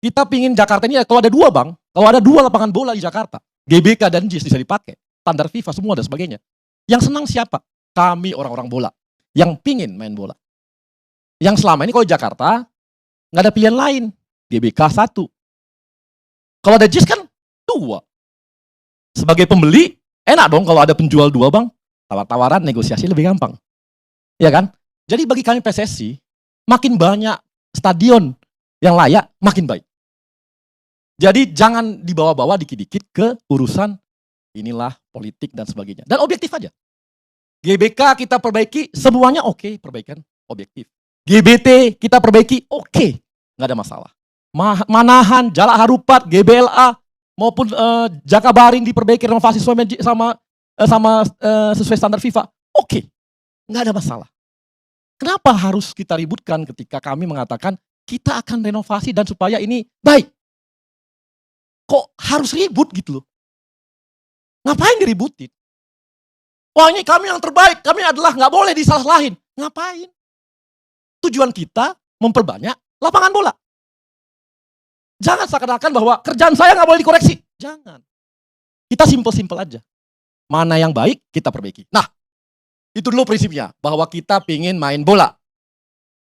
Kita pingin Jakarta ini kalau ada dua bang, kalau ada dua lapangan bola di Jakarta, GBK dan JIS bisa dipakai, standar FIFA semua dan sebagainya. Yang senang siapa? Kami orang-orang bola, yang pingin main bola. Yang selama ini kalau di Jakarta nggak ada pilihan lain, GBK 1. Kalau ada JIS kan 2. Sebagai pembeli enak dong kalau ada penjual 2 bang, tawar-tawaran negosiasi lebih gampang, ya kan? Jadi bagi kami PSSI, makin banyak stadion yang layak, makin baik. Jadi jangan dibawa-bawa dikit-dikit ke urusan inilah politik dan sebagainya. Dan objektif aja. GBK kita perbaiki, semuanya oke, perbaikan objektif. GBT kita perbaiki, oke, nggak ada masalah. Manahan, Jalak Harupat, GBLA maupun Jakabaring diperbaiki renovasi sama sesuai standar FIFA, oke, nggak ada masalah. Kenapa harus kita ributkan ketika kami mengatakan kita akan renovasi dan supaya ini baik? Kok harus ribut gitu loh? Ngapain diributin? Wah ini kami yang terbaik, kami adalah nggak boleh disalah-salahin. Ngapain? Tujuan kita memperbanyak lapangan bola. Jangan seakan-akan bahwa kerjaan saya nggak boleh dikoreksi. Jangan. Kita simpel-simpel aja. Mana yang baik kita perbaiki. Nah, itu dulu prinsipnya, bahwa kita pingin main bola.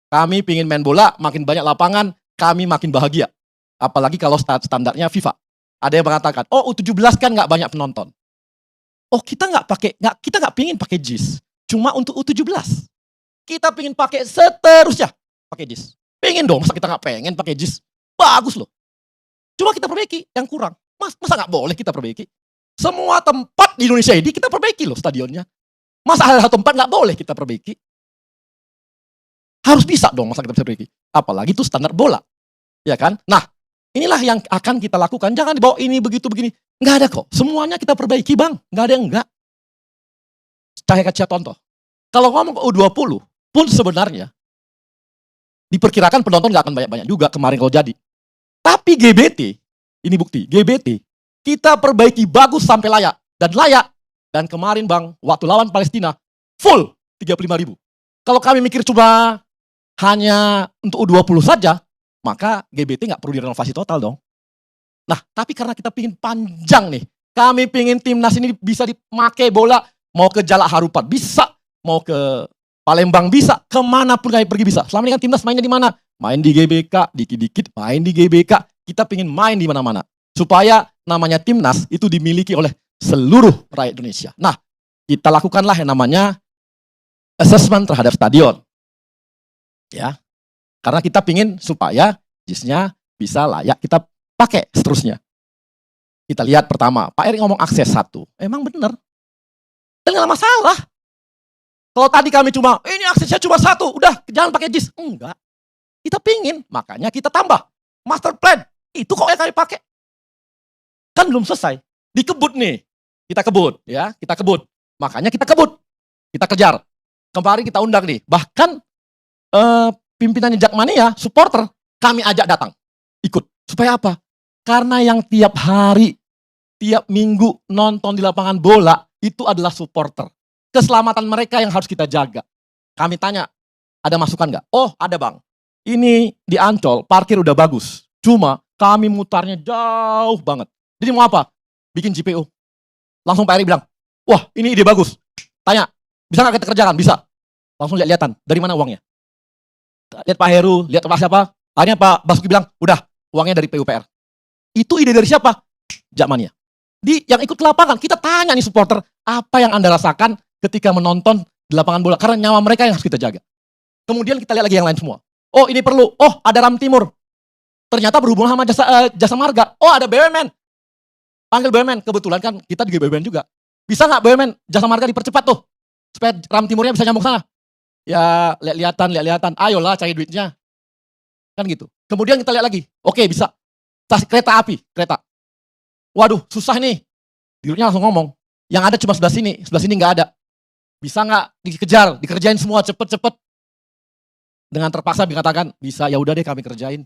Kami pingin main bola, makin banyak lapangan, kami makin bahagia. Apalagi kalau standarnya FIFA. Ada yang mengatakan, oh U17 kan nggak banyak penonton. Oh kita nggak pingin pakai JIS, cuma untuk U17. Kita pingin pakai seterusnya, pakai JIS. Pengen dong, masa kita nggak pengen pakai JIS? Bagus loh. Cuma kita perbaiki yang kurang. Masa nggak boleh kita perbaiki? Semua tempat di Indonesia ini kita perbaiki loh stadionnya. Masa ada satu tempat nggak boleh kita perbaiki? Harus bisa dong masa kita bisa perbaiki. Apalagi itu standar bola. Ya kan? Nah, inilah yang akan kita lakukan. Jangan dibawa ini begitu begini. Nggak ada kok. Semuanya kita perbaiki bang. Nggak ada yang enggak. Saya kasih contoh. Kalau ngomong ke U20 pun sebenarnya diperkirakan penonton nggak akan banyak-banyak juga kemarin kalau jadi. Tapi GBT, ini bukti. GBT kita perbaiki bagus sampai layak. Dan kemarin bang, waktu lawan Palestina, full 35.000. Kalau kami mikir cuma hanya untuk U20 saja, maka GBT nggak perlu direnovasi total dong. Nah, tapi karena kita pingin panjang nih, kami pingin timnas ini bisa dipakai bola, mau ke Jalak Harupat bisa, mau ke Palembang bisa, kemanapun kami pergi bisa. Selama ini kan timnas mainnya di mana? Main di GBK, dikit-dikit main di GBK. Kita pingin main di mana-mana. Supaya namanya timnas itu dimiliki oleh seluruh rakyat Indonesia. Nah, kita lakukanlah yang namanya assessment terhadap stadion. Ya, karena kita pingin supaya JIS-nya bisa layak kita pakai seterusnya. Kita lihat pertama, Pak Erik ngomong akses 1. Emang bener. Dan nggak masalah. Kalau tadi kami cuma, ini aksesnya cuma 1, udah jangan pakai JIS. Enggak. Kita pingin, makanya kita tambah. Master plan, itu kok yang kami pakai. Kan belum selesai. Dikebut nih. Kita kebut, ya, kita kebut. Makanya kita kebut. Kita kejar. Kemarin kita undang nih. Bahkan pimpinannya Jakmania, supporter, kami ajak datang. Ikut. Supaya apa? Karena yang tiap hari, tiap minggu nonton di lapangan bola, itu adalah supporter. Keselamatan mereka yang harus kita jaga. Kami tanya, ada masukan nggak? Oh, ada bang. Ini di Ancol, parkir udah bagus. Cuma kami mutarnya jauh banget. Jadi mau apa? Bikin JPO. Langsung Pak Eri bilang, wah ini ide bagus. Tanya, bisa nggak kita kerjakan? Bisa. Langsung lihat-lihatan, dari mana uangnya? Lihat Pak Heru, lihat Pak siapa. Akhirnya Pak Basuki bilang, udah uangnya dari PUPR. Itu ide dari siapa? Jakmania. Yang ikut ke lapangan, kita tanya nih supporter, apa yang Anda rasakan ketika menonton di lapangan bola? Karena nyawa mereka yang harus kita jaga. Kemudian kita lihat lagi yang lain semua. Oh ini perlu, oh ada Ram Timur. Ternyata berhubungan sama jasa marga. Oh ada BUMN. Panggil BUMN, kebetulan kan kita di BUMN juga. Bisa nggak BUMN jasa marga dipercepat tuh? Supaya Ram Timurnya bisa nyambung sana. Ya lihat-lihatan, ayolah cari duitnya. Kan gitu. Kemudian kita lihat lagi, oke bisa. Stasiun kereta api, kereta. Waduh susah nih. Dirutnya langsung ngomong, yang ada cuma sebelah sini nggak ada. Bisa nggak dikejar, dikerjain semua cepet-cepet. Dengan terpaksa dikatakan, bisa ya udah deh kami kerjain.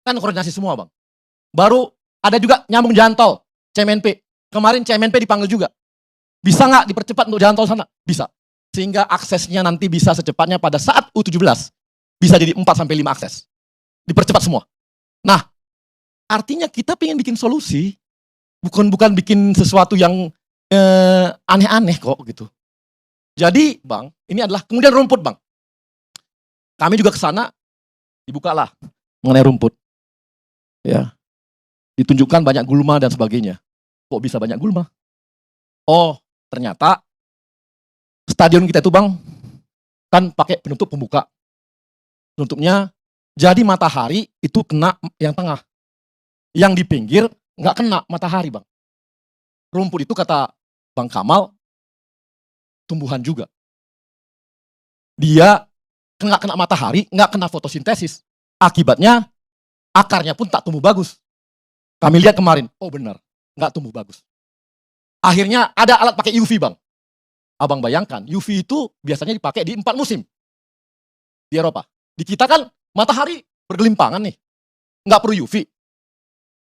Kan koordinasi semua bang. Baru ada juga nyambung jalan tol, CMNP. Kemarin CMNP dipanggil juga. Bisa nggak dipercepat untuk jalan tol sana? Bisa. Sehingga aksesnya nanti bisa secepatnya pada saat U17. Bisa jadi 4-5 akses. Dipercepat semua. Nah, artinya kita pengen bikin solusi. Bukan bikin sesuatu yang aneh-aneh kok gitu. Jadi bang, ini adalah kemudian rumput bang. Kami juga ke sana, dibukalah mengenai rumput. Ya, ditunjukkan banyak gulma dan sebagainya. Kok bisa banyak gulma? Oh, ternyata stadion kita itu bang, kan pakai penutup pembuka. Penutupnya, jadi matahari itu kena yang tengah. Yang di pinggir nggak kena matahari bang. Rumput itu kata Bang Kamal, tumbuhan juga. Dia nggak kena matahari, nggak kena fotosintesis. Akibatnya akarnya pun tak tumbuh bagus. Kami lihat kemarin, oh benar, nggak tumbuh bagus. Akhirnya ada alat pakai UV bang. Abang bayangkan, UV itu biasanya dipakai di 4 musim. Di Eropa. Di kita kan matahari bergelimpangan nih. Nggak perlu UV.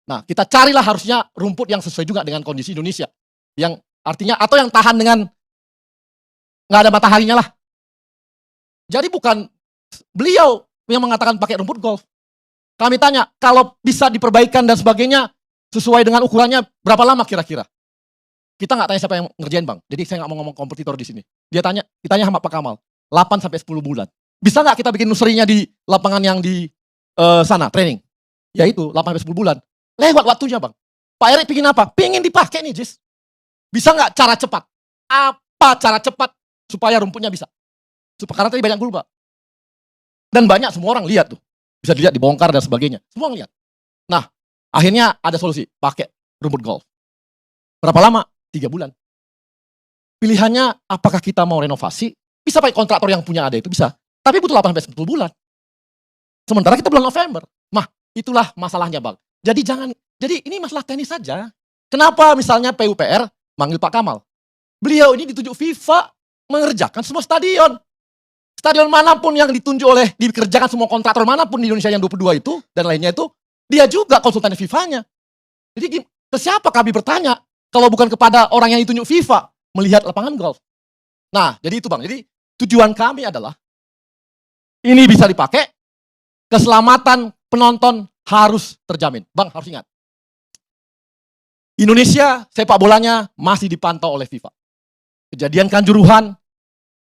Nah, kita carilah harusnya rumput yang sesuai juga dengan kondisi Indonesia. Yang artinya, atau yang tahan dengan nggak ada mataharinya lah. Jadi bukan beliau yang mengatakan pakai rumput golf. Kami tanya, kalau bisa diperbaikan dan sebagainya, sesuai dengan ukurannya, berapa lama kira-kira? Kita nggak tanya siapa yang ngerjain bang. Jadi saya nggak mau ngomong kompetitor di sini. Ditanya sama Pak Kamal, 8-10 bulan. Bisa nggak kita bikin nursery-nya di lapangan yang di sana, training? Ya itu, 8-10 bulan. Lewat waktunya bang. Pak Erik pingin apa? Pingin dipakai nih Jis. Bisa nggak cara cepat? Apa cara cepat supaya rumputnya bisa? Karena tadi banyak gulma. Dan banyak semua orang lihat tuh. Bisa dilihat dibongkar dan sebagainya. Semua lihat. Nah, akhirnya ada solusi. Pakai rumput golf. Berapa lama? 3 bulan. Pilihannya apakah kita mau renovasi? Bisa pakai kontraktor yang punya ada itu bisa. Tapi butuh 8-10 bulan. Sementara kita bulan November. Nah, itulah masalahnya bang. Jadi ini masalah teknis saja. Kenapa misalnya PUPR manggil Pak Kamal? Beliau ini ditunjuk FIFA mengerjakan semua stadion. Stadion manapun yang dikerjakan semua kontraktor manapun di Indonesia yang 22 itu dan lainnya itu, dia juga konsultan FIFA-nya. Jadi ke siapa kami bertanya kalau bukan kepada orang yang ditunjuk FIFA melihat lapangan golf? Nah, jadi itu bang. Jadi tujuan kami adalah ini bisa dipakai, keselamatan penonton harus terjamin. Bang harus ingat, Indonesia sepak bolanya masih dipantau oleh FIFA. Kejadian Kanjuruhan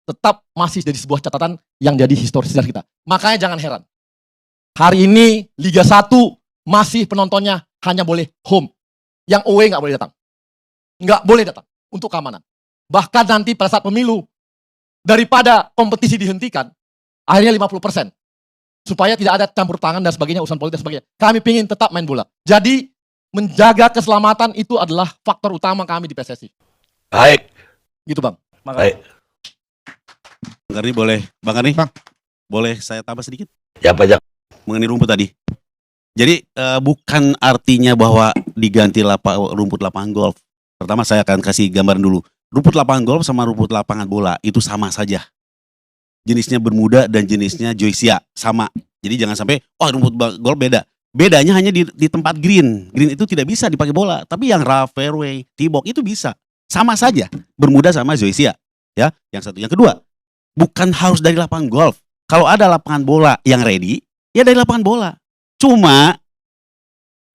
tetap masih jadi sebuah catatan yang jadi historis sejarah kita. Makanya jangan heran. Hari ini Liga 1 masih penontonnya hanya boleh home. Yang away nggak boleh datang. Nggak boleh datang untuk keamanan. Bahkan nanti pada saat pemilu, daripada kompetisi dihentikan, akhirnya 50%. Supaya tidak ada campur tangan dan sebagainya, urusan politik dan sebagainya. Kami ingin tetap main bola. Jadi menjaga keselamatan itu adalah faktor utama kami di PSSI. Baik. Gitu bang. Baik. Bang Arni boleh, Bang Arni, Bang. boleh saya tambah sedikit Ya banyak. mengenai rumput tadi. Jadi bukan artinya bahwa diganti rumput lapangan golf. Pertama saya akan kasih gambaran dulu. Rumput lapangan golf sama rumput lapangan bola itu sama saja. Jenisnya Bermuda dan jenisnya Joycia sama. Jadi jangan sampai, rumput golf beda. Bedanya hanya di tempat green. Green itu tidak bisa dipakai bola. Tapi yang rough, fairway, tee box itu bisa. Sama saja. Bermuda sama Joycia. Ya, yang satu. Yang kedua, bukan harus dari lapangan golf. Kalau ada lapangan bola yang ready, ya dari lapangan bola. Cuma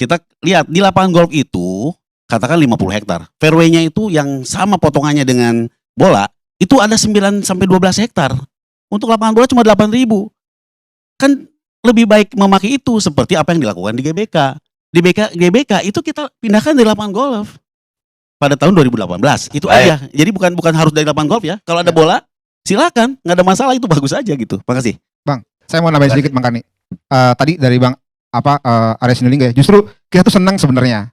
kita lihat di lapangan golf itu katakan 50 hektar. Fairway-nya itu yang sama potongannya dengan bola itu ada 9 sampai 12 hektar. Untuk lapangan bola cuma 8.000. Kan lebih baik memakai itu seperti apa yang dilakukan di GBK. Di GBK itu kita pindahkan dari lapangan golf pada tahun 2018. Itu aja. Jadi bukan harus dari lapangan golf ya. Kalau ada bola silakan, nggak ada masalah, itu bagus aja gitu. Makasih. Bang, saya mau nambahin sedikit Bang Karni. Tadi dari Bang Arya Sinulinga ya. Justru kita tuh senang sebenarnya.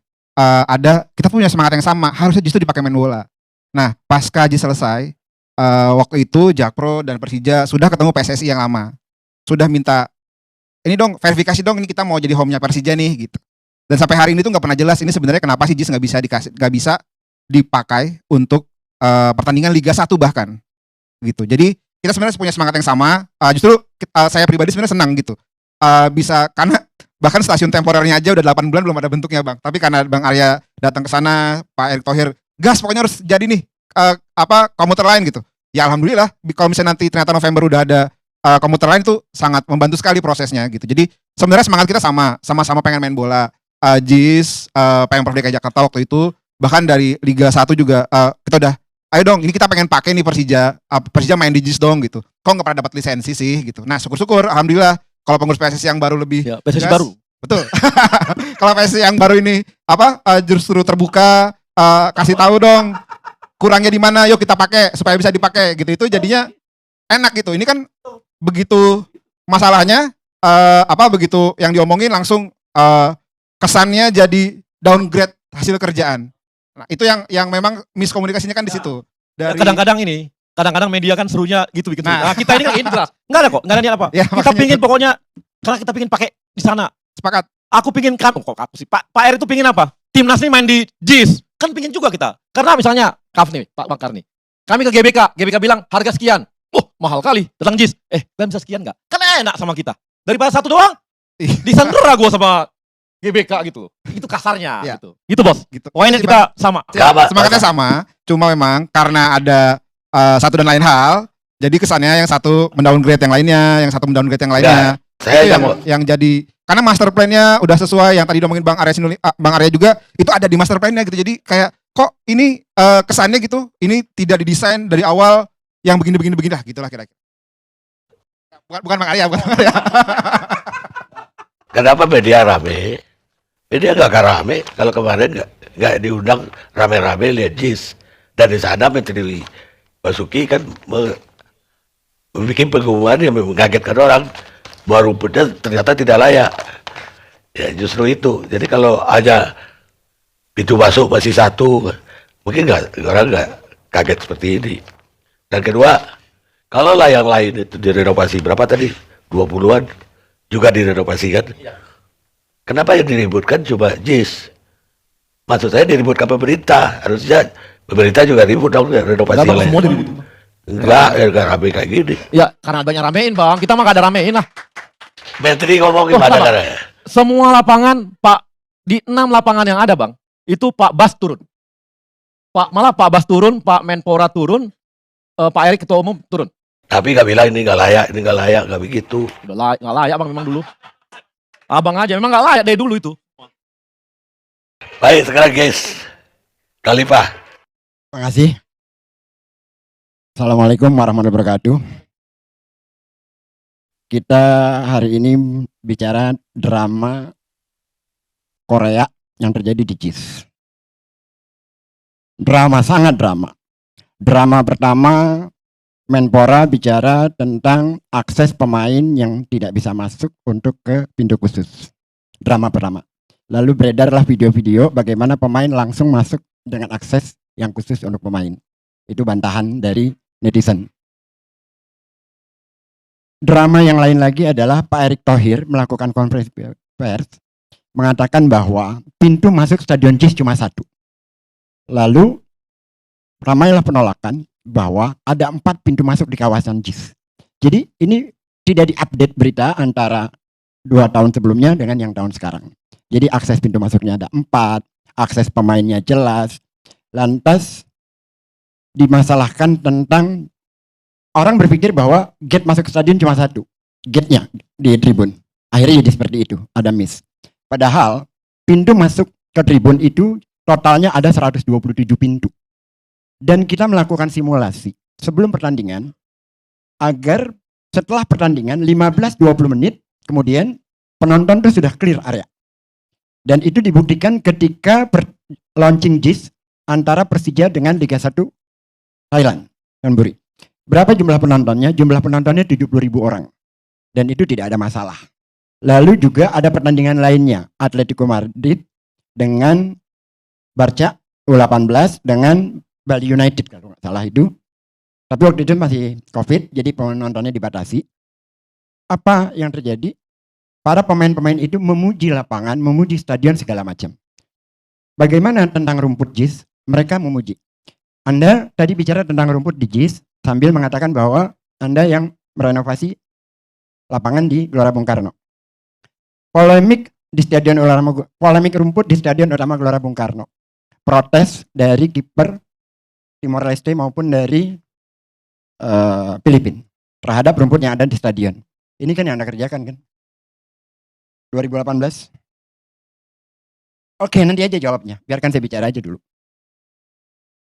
Kita punya semangat yang sama, harusnya justru dipakai main bola. Nah, pasca JIS selesai, waktu itu Jakpro dan Persija sudah ketemu PSSI yang lama. Sudah minta, ini dong verifikasi dong, ini kita mau jadi home-nya Persija nih gitu. Dan sampai hari ini tuh nggak pernah jelas ini sebenarnya kenapa sih JIS nggak bisa dipakai untuk pertandingan Liga 1 bahkan gitu. Jadi kita sebenarnya punya semangat yang sama. Justru saya pribadi sebenarnya senang gitu. Bisa karena bahkan stasiun temporernya aja udah 8 bulan belum ada bentuknya Bang. Tapi karena Bang Arya datang ke sana, Pak Erick Thohir, gas pokoknya harus jadi nih komuter lain gitu. Ya alhamdulillah kalau misalnya nanti ternyata November udah ada komuter lain itu sangat membantu sekali prosesnya gitu. Jadi sebenarnya semangat kita sama-sama pengen main bola. JIS, Pemprov DKI Jakarta waktu itu bahkan dari Liga 1 juga kita udah ayo dong ini kita pengen pakai nih Persija main di JIS dong gitu. Kok nggak pernah dapat lisensi sih gitu. Nah syukur-syukur alhamdulillah kalau pengurus PSSI yang baru lebih Ya, PSSI baru. betul. Kalau PSSI yang baru ini justru terbuka, kasih tahu dong kurangnya di mana, yuk kita pakai supaya bisa dipakai gitu. Itu jadinya enak gitu. Ini kan begitu masalahnya begitu yang diomongin langsung kesannya jadi downgrade hasil kerjaan. Nah, itu yang memang miskomunikasinya kan di situ. Dari Kadang-kadang media kan serunya gitu bikin. Nah. Nah, kita ini kan ini jelas. Enggak ada kok, enggak ada niat apa. Ya, Kita makanya pingin itu. pokoknya karena kita pingin pakai di sana. Sepakat. Aku pingin kan kok aku sih. Pak Erick itu pingin apa? Timnas ini main di JIS. Kan pingin juga kita. Karena misalnya Kaf nih, Pak Bakar nih. Kami ke GBK bilang harga sekian. Mahal kali. Datang JIS. Kalian bisa sekian enggak? Kan enak sama kita. Daripada satu doang. Disandera gua sama GBK gitu. Itu kasarnya Ya. gitu. Gitu, Bos. Gitu. Poinnya kita sama. Semangatnya sama, cuma memang karena ada satu dan lain hal, jadi kesannya yang satu mendowngrade yang lainnya, yang satu mendowngrade yang lainnya. Saya Itu mau yang jadi karena master plan-nya udah sesuai yang tadi ngomongin Bang Arya juga itu ada di master plan-nya gitu. Jadi kayak kok ini kesannya gitu, ini tidak didesain dari awal yang begini lah gitulah kira-kira. Bukan Bang Arya, bukan Bang Arya. Kenapa media rame? Media gak rame kalau kemarin nggak diundang rame-rame lihat JIS. Dan di sana Menteri Basuki kan membuat pengumuman yang mengagetkan orang bahwa rumputnya ternyata tidak layak. Ya justru itu. Jadi kalau aja pintu masuk masih satu, mungkin orang nggak kaget seperti ini. Dan kedua, kalau yang lain itu direnovasi berapa tadi? 20-an juga direnovasi kan? Kenapa yang diributkan cuma JIS? Maksud saya diributkan pemerintah. Harusnya pemerintah juga ribut dong renovasi Enggak, lain. semua diribut. Enggak rame kayak gini. Ya, karena banyak ramein, Bang. Kita mah gak ada ramein lah. Menteri ngomong Loh, gimana sama. caranya? Semua lapangan, Pak, di 6 lapangan yang ada, Bang, itu Pak Bas turun. Malah Pak Bas turun, Pak Menpora turun, Pak Erick Ketua Umum turun. Tapi nggak bilang ini nggak layak, nggak begitu. Udah nggak layak, Bang, memang dulu. Abang aja, memang nggak layak dari dulu itu. Baik, sekarang guys. Khalifah. Terima kasih. Assalamualaikum warahmatullahi wabarakatuh. Kita hari ini bicara drama Korea yang terjadi di JIS. Drama, sangat drama. Drama pertama, Menpora bicara tentang akses pemain yang tidak bisa masuk untuk ke pintu khusus. Drama pertama. Lalu beredarlah video-video bagaimana pemain langsung masuk dengan akses yang khusus untuk pemain. Itu bantahan dari netizen. Drama yang lain lagi adalah Pak Erick Thohir melakukan konferensi pers mengatakan bahwa pintu masuk Stadion JIS cuma satu. Lalu ramailah penolakan bahwa ada 4 pintu masuk di kawasan JIS. Jadi ini tidak diupdate berita antara 2 tahun sebelumnya dengan yang tahun sekarang. Jadi akses pintu masuknya ada 4, akses pemainnya jelas. Lantas dimasalahkan tentang orang berpikir bahwa gate masuk ke stadion cuma satu, gate-nya di tribun. Akhirnya jadi seperti itu, ada miss. Padahal pintu masuk ke tribun itu totalnya ada 127 pintu. Dan kita melakukan simulasi sebelum pertandingan agar setelah pertandingan 15-20 menit kemudian penonton itu sudah clear area. Dan itu dibuktikan ketika launching JIS antara Persija dengan Liga 1 Thailand, Chonburi. Berapa jumlah penontonnya? Jumlah penontonnya 70.000 orang. Dan itu tidak ada masalah. Lalu juga ada pertandingan lainnya, Atletico Madrid dengan Barca U18 dengan Bali United kalau nggak salah itu. Tapi waktu itu masih COVID, jadi penontonnya dibatasi. Apa yang terjadi? Para pemain-pemain itu memuji lapangan, memuji stadion segala macam. Bagaimana tentang rumput JIS? Mereka memuji. Anda tadi bicara tentang rumput di JIS sambil mengatakan bahwa Anda yang merenovasi lapangan di Gelora Bung Karno. Polemik rumput di Stadion Utama Gelora Bung Karno. Protes dari kiper Timor Leste maupun dari Filipina terhadap rumput yang ada di stadion. Ini kan yang Anda kerjakan kan? 2018. Oke, nanti aja jawabnya. Biarkan saya bicara aja dulu.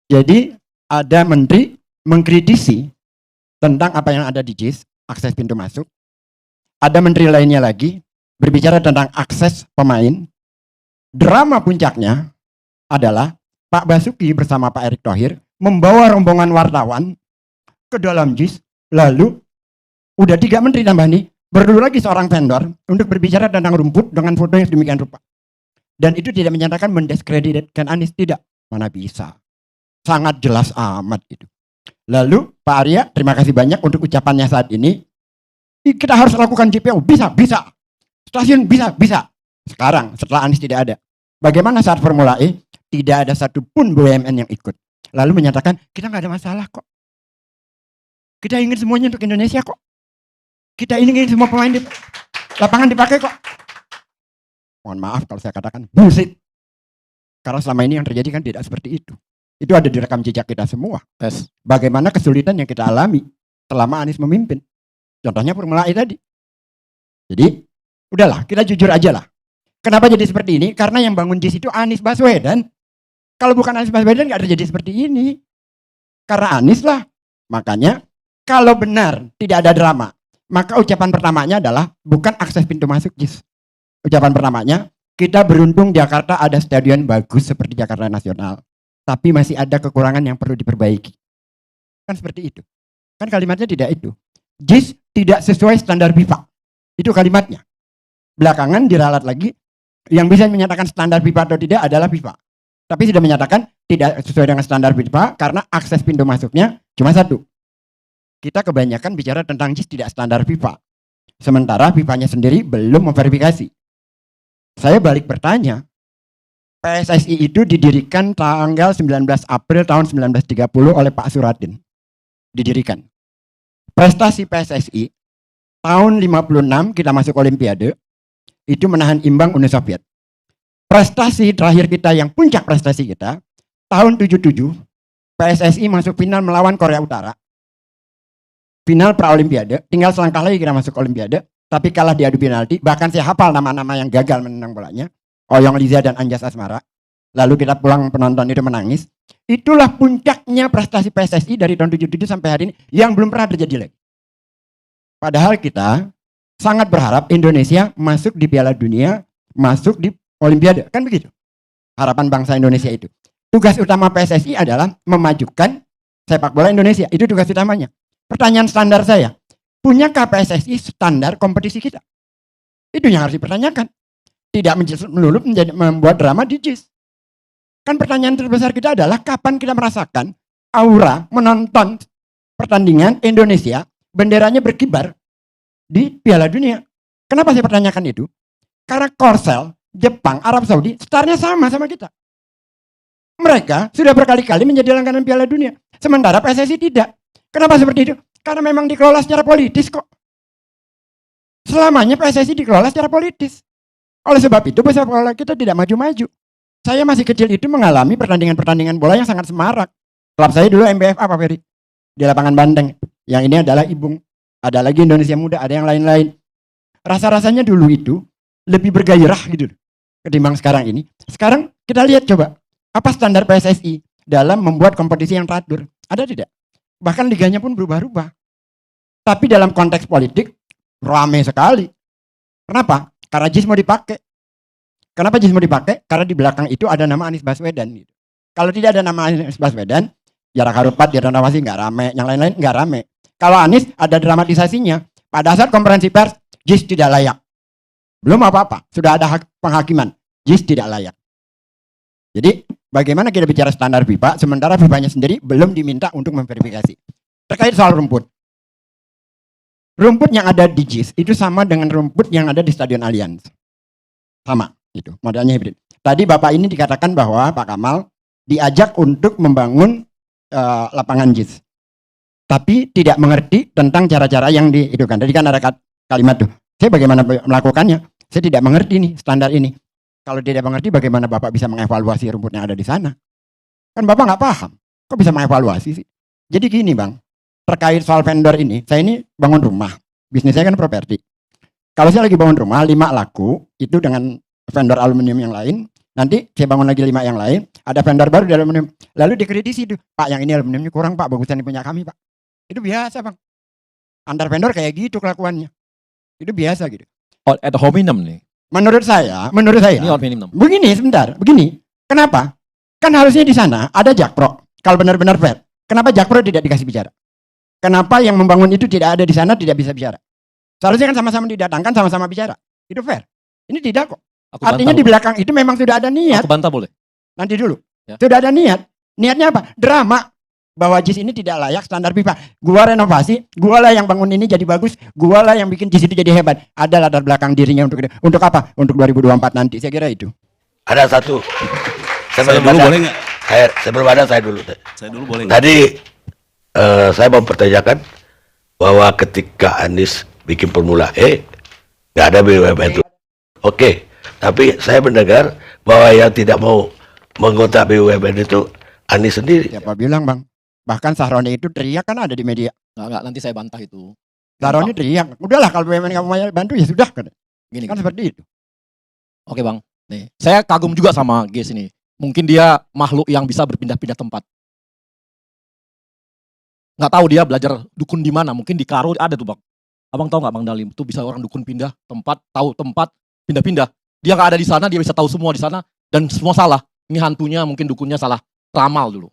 Jadi ada menteri mengkritisi tentang apa yang ada di JIS, akses pintu masuk. Ada menteri lainnya lagi berbicara tentang akses pemain. Drama puncaknya adalah Pak Basuki bersama Pak Erick Thohir membawa rombongan wartawan ke dalam JIS. Lalu udah 3 menteri tambah nih, berdua lagi seorang vendor untuk berbicara tentang rumput dengan foto yang sedemikian rupa. Dan itu tidak menyatakan mendiskreditkan Anies, tidak. Mana bisa. Sangat jelas amat itu. Lalu Pak Arya, terima kasih banyak untuk ucapannya saat ini. Kita harus lakukan JPO, bisa. Stasiun bisa. Sekarang, setelah Anies tidak ada. Bagaimana saat Formula E? Tidak ada satupun BUMN yang ikut. Lalu menyatakan, kita nggak ada masalah kok. Kita ingin semuanya untuk Indonesia kok. Kita ingin semua pemain di lapangan dipakai kok. Mohon maaf kalau saya katakan bullshit. Karena selama ini yang terjadi kan tidak seperti itu. Itu ada di rekam jejak kita semua. Bagaimana kesulitan yang kita alami selama Anies memimpin. Contohnya Formula E tadi. Jadi, udahlah, kita jujur aja lah. Kenapa jadi seperti ini? Karena yang bangun JIS itu Anies Baswedan. Kalau bukan Anies Baswedan nggak terjadi seperti ini. Karena Anies lah. Makanya, kalau benar tidak ada drama, maka ucapan pertamanya adalah bukan akses pintu masuk JIS. Ucapan pertamanya, kita beruntung Jakarta ada stadion bagus seperti Jakarta Nasional. Tapi masih ada kekurangan yang perlu diperbaiki. Kan seperti itu. Kan kalimatnya tidak itu. JIS tidak sesuai standar FIFA. Itu kalimatnya. Belakangan diralat lagi, yang bisa menyatakan standar FIFA atau tidak adalah FIFA. Tapi sudah menyatakan tidak sesuai dengan standar FIFA karena akses pintu masuknya cuma 1. Kita kebanyakan bicara tentang JIS tidak standar FIFA. Sementara FIFA-nya sendiri belum memverifikasi. Saya balik bertanya, PSSI itu didirikan tanggal 19 April tahun 1930 oleh Pak Suradin. Didirikan. Prestasi PSSI tahun 56 kita masuk Olimpiade, itu menahan imbang Uni Soviet. Prestasi terakhir kita yang puncak prestasi kita, tahun 77 PSSI masuk final melawan Korea Utara. Final pra-Olimpiade, tinggal selangkah lagi kita masuk Olimpiade, tapi kalah di adu penalti. Bahkan saya hafal nama-nama yang gagal menang bolanya. Oyong Liza dan Anjas Asmara. Lalu kita pulang, penonton itu menangis. Itulah puncaknya prestasi PSSI dari tahun 77 sampai hari ini yang belum pernah terjadi lagi. Padahal kita sangat berharap Indonesia masuk di Piala Dunia, masuk di Olimpiade. Kan begitu harapan bangsa Indonesia itu. Tugas utama PSSI adalah memajukan sepak bola Indonesia. Itu tugas utamanya. Pertanyaan standar saya, punyakah PSSI standar kompetisi kita? Itu yang harus dipertanyakan. Tidak melulu menjadi membuat drama di JIS. Kan pertanyaan terbesar kita adalah kapan kita merasakan aura menonton pertandingan Indonesia, benderanya berkibar di Piala Dunia. Kenapa saya pertanyakan itu? Karena Korsel, Jepang, Arab Saudi, startnya sama kita. Mereka sudah berkali-kali menjadi langganan Piala Dunia. Sementara PSSI tidak. Kenapa seperti itu? Karena memang dikelola secara politis kok. Selamanya PSSI dikelola secara politis. Oleh sebab itu sepak bola kita tidak maju-maju. Saya masih kecil itu mengalami pertandingan-pertandingan bola yang sangat semarak. Klub saya dulu MBFA Pak Ferry. Di lapangan Banteng. Yang ini adalah Ibung. Ada lagi Indonesia Muda, ada yang lain-lain. Rasa-rasanya dulu itu lebih bergairah gitu. ketimbang sekarang ini. Sekarang kita lihat coba, apa standar PSSI dalam membuat kompetisi yang teratur? Ada tidak? Bahkan liganya pun berubah-ubah. Tapi dalam konteks politik, ramai sekali. Kenapa? Karena JIS mau dipakai. Kenapa JIS mau dipakai? Karena di belakang itu ada nama Anies Baswedan. Gitu. Kalau tidak ada nama Anies Baswedan, Jarak Harupat, Direnawasi nggak rame, yang lain-lain nggak rame. Kalau Anies ada dramatisasinya. Pada saat konferensi pers, JIS tidak layak. Belum apa-apa, sudah ada penghakiman. JIS tidak layak. Jadi bagaimana kita bicara standar FIFA, sementara FIFA-nya sendiri belum diminta untuk memverifikasi. Terkait soal rumput. Rumput yang ada di JIS itu sama dengan rumput yang ada di Stadion Allianz. Sama, itu modelnya hibrid. Tadi Bapak ini dikatakan bahwa Pak Kamal diajak untuk membangun lapangan JIS. Tapi tidak mengerti tentang cara-cara yang dihidukan. Tadi kan ada kalimat tuh, saya bagaimana melakukannya? Saya tidak mengerti nih standar ini. Kalau tidak mengerti bagaimana Bapak bisa mengevaluasi rumput yang ada di sana? Kan Bapak nggak paham. Kok bisa mengevaluasi sih? Jadi gini Bang, terkait soal vendor ini, saya ini bangun rumah. Bisnis saya kan properti. Kalau saya lagi bangun rumah, 5 laku, itu dengan vendor aluminium yang lain. Nanti saya bangun lagi 5 yang lain, ada vendor baru di aluminium. Lalu dikritisi itu, Pak yang ini aluminiumnya kurang Pak, bagusan punya kami Pak. Itu biasa Bang. Antar vendor kayak gitu kelakuannya. Itu biasa gitu. Oh, ad hominem nih. Menurut saya, Ini ad hominem. begini sebentar, begini. Kenapa? Kan harusnya di sana ada Jakpro. Kalau benar-benar fair, kenapa Jakpro tidak dikasih bicara? Kenapa yang membangun itu tidak ada di sana, tidak bisa bicara? Seharusnya kan sama-sama didatangkan, sama-sama bicara. Itu fair. Ini tidak kok. Aku Artinya bantah, di belakang itu memang sudah ada niat. aku bantah boleh? Nanti dulu. Ya. Sudah ada niat. Niatnya apa? Drama. Bahwa JIS ini tidak layak standar FIFA. Gua renovasi, gua lah yang bangun ini jadi bagus, gua lah yang bikin JIS itu jadi hebat. Ada latar belakang dirinya untuk apa? Untuk 2024 nanti. Saya kira itu. Ada satu. Saya dulu boleh nggak? Sebelum ada saya dulu. Saya dulu boleh nggak? Tadi saya mau pertanyakan bahwa ketika Anies bikin Formula E nggak ada BUMN itu. Oke, tapi saya mendengar bahwa yang tidak mau mengotak BUMN itu Anies sendiri. Siapa bilang Bang? Bahkan Sahroni itu teriak kan ada di media. Enggak, nanti saya bantah itu. Sahroni teriak. Udahlah kalau BUMN kamu mau bantu ya sudah kan. Gini, Kan seperti itu. Oke Bang, nih saya kagum juga sama Ges ini. Mungkin dia makhluk yang bisa berpindah-pindah tempat. Nggak tahu dia belajar dukun di mana. Mungkin di Karo ada tuh Bang. Abang tahu nggak Bang Dalim? Itu bisa orang dukun pindah tempat, tahu tempat, pindah-pindah. Dia nggak ada di sana, dia bisa tahu semua di sana dan semua salah. Ini hantunya mungkin dukunnya salah ramal dulu.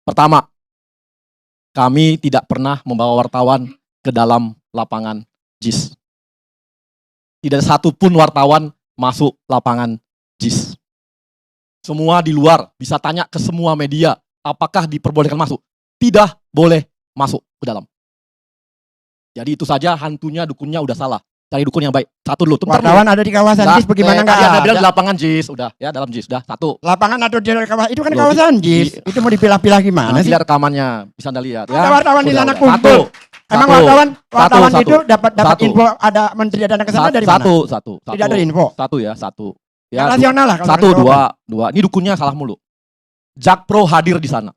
Pertama, kami tidak pernah membawa wartawan ke dalam lapangan JIS. Tidak ada satupun wartawan masuk lapangan JIS. Semua di luar, bisa tanya ke semua media, apakah diperbolehkan masuk? Tidak boleh masuk ke dalam. Jadi itu saja hantunya, dukunnya udah salah. Cari dukun yang baik. Satu dulu. Wartawan ada di kawasan JIS bagaimana nggak Anda ada? bilang di lapangan JIS, udah ya dalam JIS, udah satu. Lapangan atau di kawasan itu kan Loh, kawasan JIS. Itu mau dipilah-pilah gimana Nanti sih? lihat rekamannya, bisa Anda lihat ya. Ada wartawan di Udah, sana udah. kumpul. Emang Satu. wartawan Satu. itu dapat Satu. info ada menteri datang ke sana dari mana? Satu. Tidak ada info. Satu ya, satu. Yang Ya, rasional lah kalau satu, jawaban. dua. Ini dukunnya salah mulu. Jakpro hadir di sana.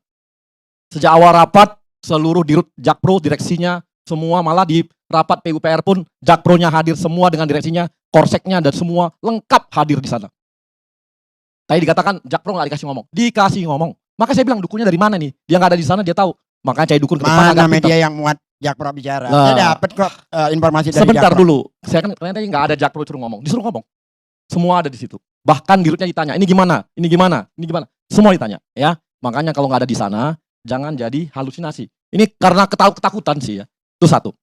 Sejak awal rapat, seluruh dirut Jakpro, direksinya, semua malah di rapat PUPR pun Jakpronya hadir semua dengan direksinya, korseknya dan semua lengkap hadir di sana. Tadi dikatakan Jakpro nggak dikasih ngomong. Dikasih ngomong. Maka saya bilang dukunnya dari mana nih? Dia nggak ada di sana, dia tahu. Makanya cari dukun ke depan Mana agak media pintar. yang muat Jakpro bicara? Nah. Saya dapat kok informasi dari Sebentar Jakpro. dulu. Saya kan tadi nggak ada Jakpro disuruh ngomong. Disuruh ngomong. Semua ada di situ. Bahkan dirutnya ditanya, ini gimana? Ini gimana? Ini gimana? Semua ditanya, ya. Makanya kalau nggak ada di sana, jangan jadi halusinasi. Ini karena ketakutan sih ya. Itu satu.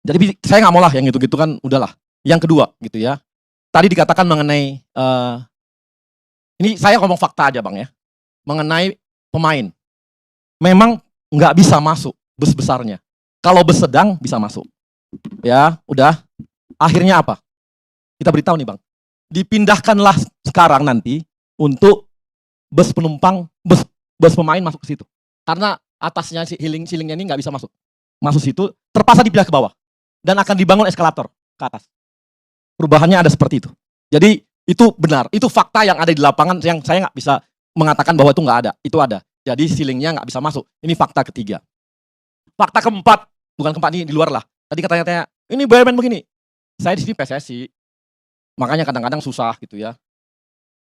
Jadi saya nggak mau lah yang gitu-gitu kan udahlah. Yang kedua gitu ya. Tadi dikatakan mengenai ini saya ngomong fakta aja Bang ya. Mengenai pemain. Memang nggak bisa masuk bus besarnya. Kalau bus sedang bisa masuk. Ya, udah. Akhirnya apa? Kita beritahu nih Bang. Dipindahkanlah sekarang nanti untuk bus penumpang, bus pemain masuk ke situ. Karena atasnya ceilingnya ini nggak bisa masuk. Masuk situ, terpaksa dipindah ke bawah. Dan akan dibangun eskalator ke atas. Perubahannya ada seperti itu. Jadi itu benar, itu fakta yang ada di lapangan yang saya nggak bisa mengatakan bahwa itu nggak ada. Itu ada. Jadi ceilingnya nggak bisa masuk. Ini fakta ketiga. Fakta keempat, bukan keempat ini di luar lah. Tadi katanya, ini BUMN begini. Saya di sini PSSI. Makanya kadang-kadang susah gitu ya.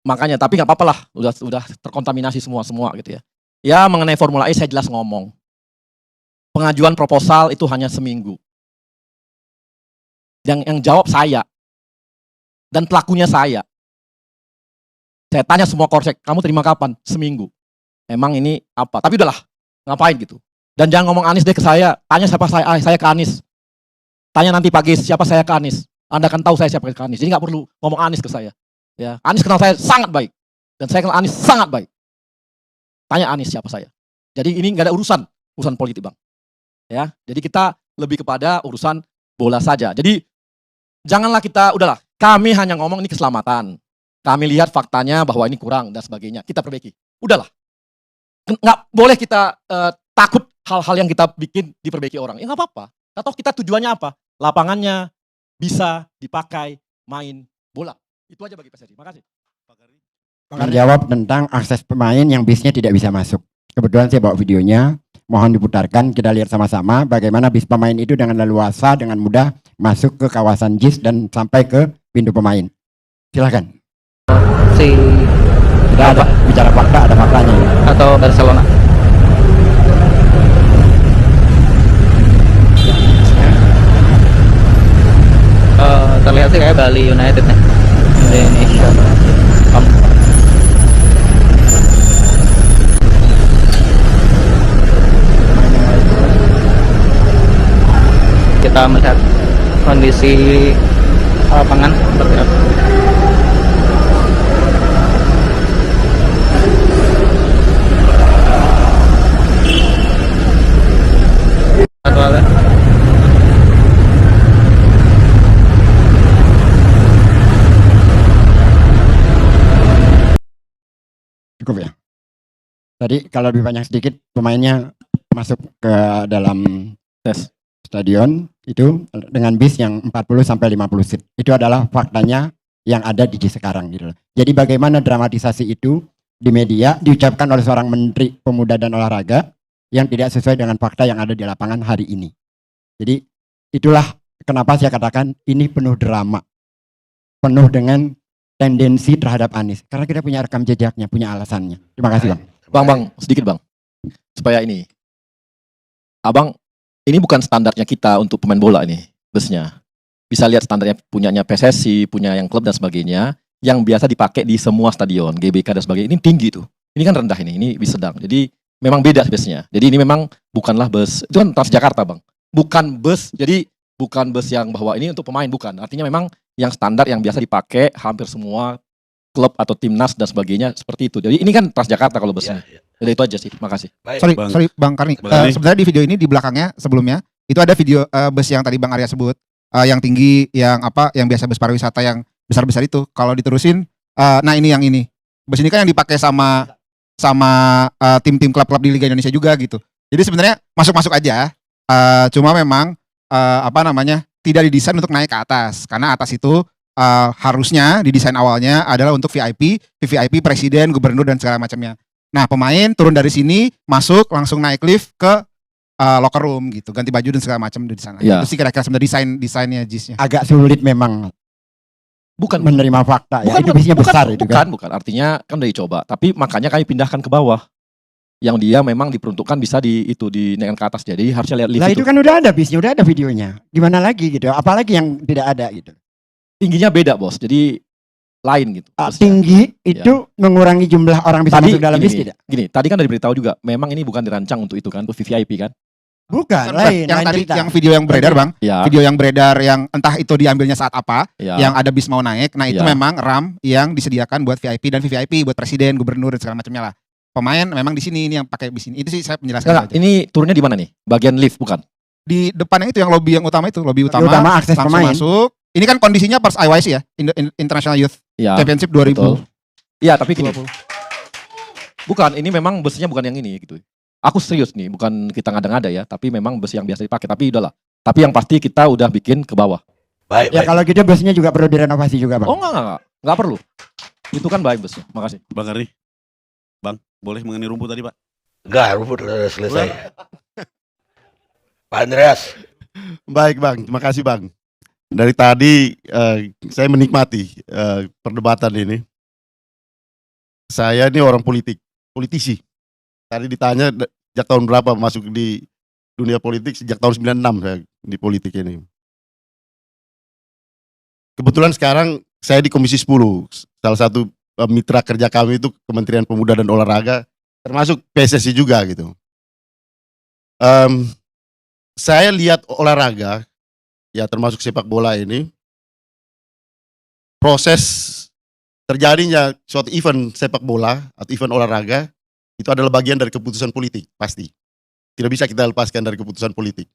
Makanya, tapi nggak apa-apa lah, udah terkontaminasi semua gitu ya. Ya mengenai Formula E saya jelas ngomong. Pengajuan proposal itu hanya seminggu. Yang jawab saya. Dan pelakunya saya. Saya tanya semua korsek, kamu terima kapan? Seminggu. Emang ini apa? Tapi udahlah, ngapain gitu. Dan jangan ngomong Anies deh ke saya. Tanya siapa saya ke Anies. Tanya nanti pagi siapa saya ke Anies. Anda kan tahu saya siapa ke Anies. Jadi nggak perlu ngomong Anies ke saya. Ya, Anies kenal saya sangat baik. Dan saya kenal Anies sangat baik. Tanya Anies siapa saya. Jadi ini nggak ada urusan politik bang. Ya, jadi kita lebih kepada urusan bola saja. Jadi janganlah kita, udahlah. Kami hanya ngomong ini keselamatan. Kami lihat faktanya bahwa ini kurang dan sebagainya. Kita perbaiki. Udahlah. Nggak boleh kita takut hal-hal yang kita bikin diperbaiki orang. Ya nggak apa-apa. Atau kita tujuannya apa? Lapangannya bisa dipakai main bola. Itu aja bagi PSSI. Makasih. Menjawab tentang akses pemain yang bisnya tidak bisa masuk. Kebetulan saya bawa videonya, mohon diputarkan, kita lihat sama-sama bagaimana bis pemain itu dengan leluasa, dengan mudah masuk ke kawasan JIS dan sampai ke pintu pemain. Silakan. Si Kita ada bicara fakta, ada faktanya. atau Barcelona. Terlihat sih kayak Bali United nih. Indonesia. Kita melihat kondisi lapangan seperti apa. Jadwalnya. Cukup ya. Tadi kalau lebih banyak sedikit pemainnya masuk ke dalam Tes. stadion itu dengan bis yang 40 sampai 50 seat. Itu adalah faktanya yang ada di JIS sekarang gitu loh. Jadi bagaimana dramatisasi itu di media diucapkan oleh seorang Menteri Pemuda dan Olahraga yang tidak sesuai dengan fakta yang ada di lapangan hari ini. Jadi itulah kenapa saya katakan ini penuh drama. Penuh dengan tendensi terhadap Anies. Karena kita punya rekam jejaknya, punya alasannya. Terima kasih Bang. Bang, sedikit bang. Supaya ini. Abang, ini bukan standarnya kita untuk pemain bola ini, busnya. Bisa lihat standarnya punyanya PSSI, punya yang klub dan sebagainya, yang biasa dipakai di semua stadion, GBK dan sebagainya. Ini tinggi tuh. Ini kan rendah ini bis sedang. Jadi memang beda busnya. Jadi ini memang bukanlah bus, itu kan Transjakarta bang. Bukan bus, jadi bukan bus yang bahwa ini untuk pemain, bukan. Artinya memang yang standar yang biasa dipakai hampir semua klub atau timnas dan sebagainya seperti itu. Jadi ini kan Transjakarta kalau busnya. Jadi itu aja sih. Makasih. Baik. Sorry Bang Karni. Bang Karni. Sebenarnya di video ini di belakangnya sebelumnya itu ada video bus yang tadi Bang Arya sebut yang tinggi, yang apa, yang biasa bus pariwisata yang besar-besar itu. Kalau diterusin, nah ini yang ini. Bus ini kan yang dipakai sama tim-tim klub-klub di Liga Indonesia juga gitu. Jadi sebenarnya masuk-masuk aja. Cuma memang apa namanya tidak didesain untuk naik ke atas karena atas itu harusnya didesain awalnya adalah untuk VVIP presiden, gubernur dan segala macamnya. Nah pemain turun dari sini masuk langsung naik lift ke locker room gitu, ganti baju dan segala macam di sana. Ya. Itu sih kira-kira sebenarnya desainnya JIS-nya. Agak sulit memang Bukan menerima fakta ya. Itu bisnya besar itu kan. Bukan. Artinya kan udah dicoba. Tapi makanya kami pindahkan ke bawah. Yang dia memang diperuntukkan bisa dinaikkan ke atas. Jadi harusnya lihat lift Lah itu. itu kan udah ada bisnya, udah ada videonya. Gimana lagi gitu? Apalagi yang tidak ada gitu. Tingginya beda bos. Jadi lain gitu. busnya. Tinggi itu mengurangi jumlah orang bisa masuk dalam bis tidak? Gini, tadi kan udah diberitahu juga. Memang ini bukan dirancang untuk itu kan. Untuk VVIP kan. Bukan, Kan, lain. yang lain tadi cerita. yang video yang beredar Bang, Ya. video yang beredar yang entah itu diambilnya saat apa, Ya. yang ada bis mau naik. Nah itu Ya. memang RAM yang disediakan buat VIP dan VVIP buat presiden, gubernur dan segala macamnya lah. Pemain memang di sini ini yang pakai bis ini. Itu sih saya penjelasan Enggak, aja. ini turunnya di mana nih? Bagian lift bukan? Di depannya itu yang lobby yang utama itu, lobby utama, utama akses langsung pemain. masuk. Ini kan kondisinya Pers IYC ya, International Youth Ya. Championship 2020. Betul. Iya, tapi gini. Bukan, ini memang busnya bukan yang ini gitu. Aku serius nih, bukan kita ngada-ngada ya, tapi memang bus yang biasa dipakai. Tapi udahlah. Tapi yang pasti kita udah bikin ke bawah. Baik, Ya baik. kalau gitu busnya juga perlu direnovasi juga Bang. Oh enggak perlu. Itu kan baik busnya. Makasih. Bang Karni. Bang, boleh mengenai rumput tadi Pak? Enggak, rumput sudah selesai. Pak Andreas. Baik Bang, terima kasih Bang. Dari tadi saya menikmati perdebatan ini. saya ini orang politisi. Tadi ditanya sejak tahun berapa masuk di dunia politik, sejak tahun 96 saya di politik ini. Kebetulan sekarang saya di Komisi 10, salah satu mitra kerja kami itu Kementerian Pemuda dan Olahraga, termasuk PSSI juga gitu. Saya lihat olahraga, ya termasuk sepak bola ini, proses terjadinya suatu event sepak bola atau event olahraga itu adalah bagian dari keputusan politik, pasti. Tidak bisa kita lepaskan dari keputusan politik.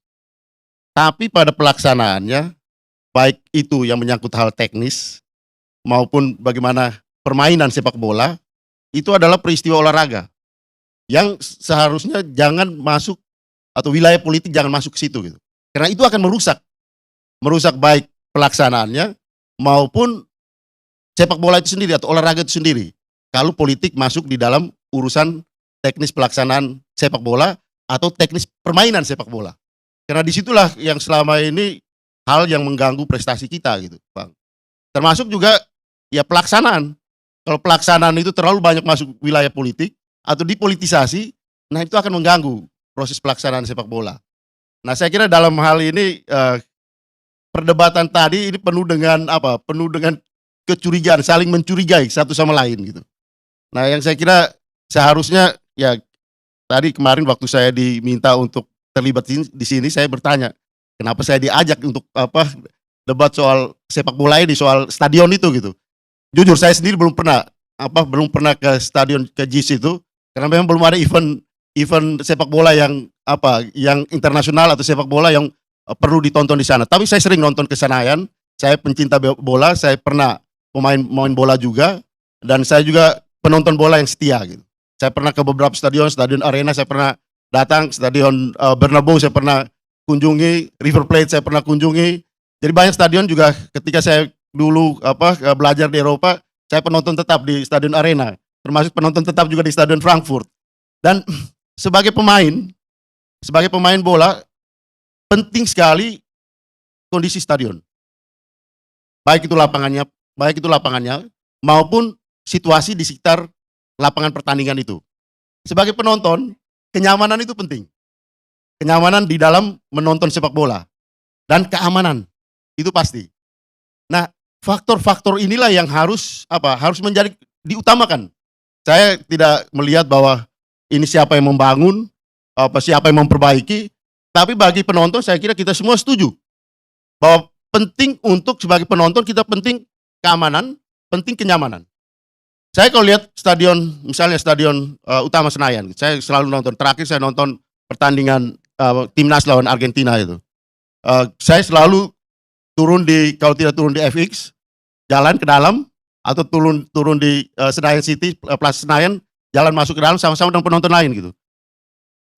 Tapi pada pelaksanaannya, baik itu yang menyangkut hal teknis maupun bagaimana permainan sepak bola, itu adalah peristiwa olahraga yang seharusnya jangan masuk atau wilayah politik jangan masuk ke situ gitu. Karena itu akan merusak baik pelaksanaannya maupun sepak bola itu sendiri atau olahraga itu sendiri. Kalau politik masuk di dalam urusan teknis pelaksanaan sepak bola atau teknis permainan sepak bola. Karena disitulah yang selama ini hal yang mengganggu prestasi kita gitu, Bang. Termasuk juga ya pelaksanaan. Kalau pelaksanaan itu terlalu banyak masuk wilayah politik atau dipolitisasi, nah itu akan mengganggu proses pelaksanaan sepak bola. Nah saya kira dalam hal ini perdebatan tadi ini penuh dengan apa? Penuh dengan kecurigaan, saling mencurigai satu sama lain gitu. Nah yang saya kira seharusnya ya tadi kemarin waktu saya diminta untuk terlibat di sini saya bertanya kenapa saya diajak untuk apa debat soal sepak bola ini, soal stadion itu gitu. Jujur saya sendiri belum pernah ke stadion ke JIS itu karena memang belum ada event sepak bola yang internasional atau sepak bola yang perlu ditonton di sana. Tapi saya sering nonton ke Senayan, saya pencinta bola, saya pernah pemain bola juga dan saya juga penonton bola yang setia gitu. Saya pernah ke beberapa stadion Arena saya pernah datang, stadion Bernabeu saya pernah kunjungi, River Plate saya pernah kunjungi. Jadi banyak stadion juga ketika saya dulu belajar di Eropa, saya penonton tetap di Stadion Arena, termasuk penonton tetap juga di Stadion Frankfurt. Dan sebagai pemain bola, penting sekali kondisi stadion. Baik itu lapangannya maupun situasi di sekitar lapangan pertandingan itu. Sebagai penonton, kenyamanan itu penting. Kenyamanan di dalam menonton sepak bola dan keamanan itu pasti. Nah, faktor-faktor inilah yang harus menjadi diutamakan. Saya tidak melihat bahwa ini siapa yang membangun, siapa yang memperbaiki, tapi bagi penonton saya kira kita semua setuju bahwa penting untuk sebagai penonton kita penting keamanan, penting kenyamanan. Saya kalau lihat stadion, misalnya stadion utama Senayan, saya selalu nonton. Terakhir saya nonton pertandingan timnas lawan Argentina itu. Saya selalu kalau tidak turun di FX, jalan ke dalam atau turun di Senayan City, Plaza Senayan, jalan masuk ke dalam sama-sama dengan penonton lain gitu.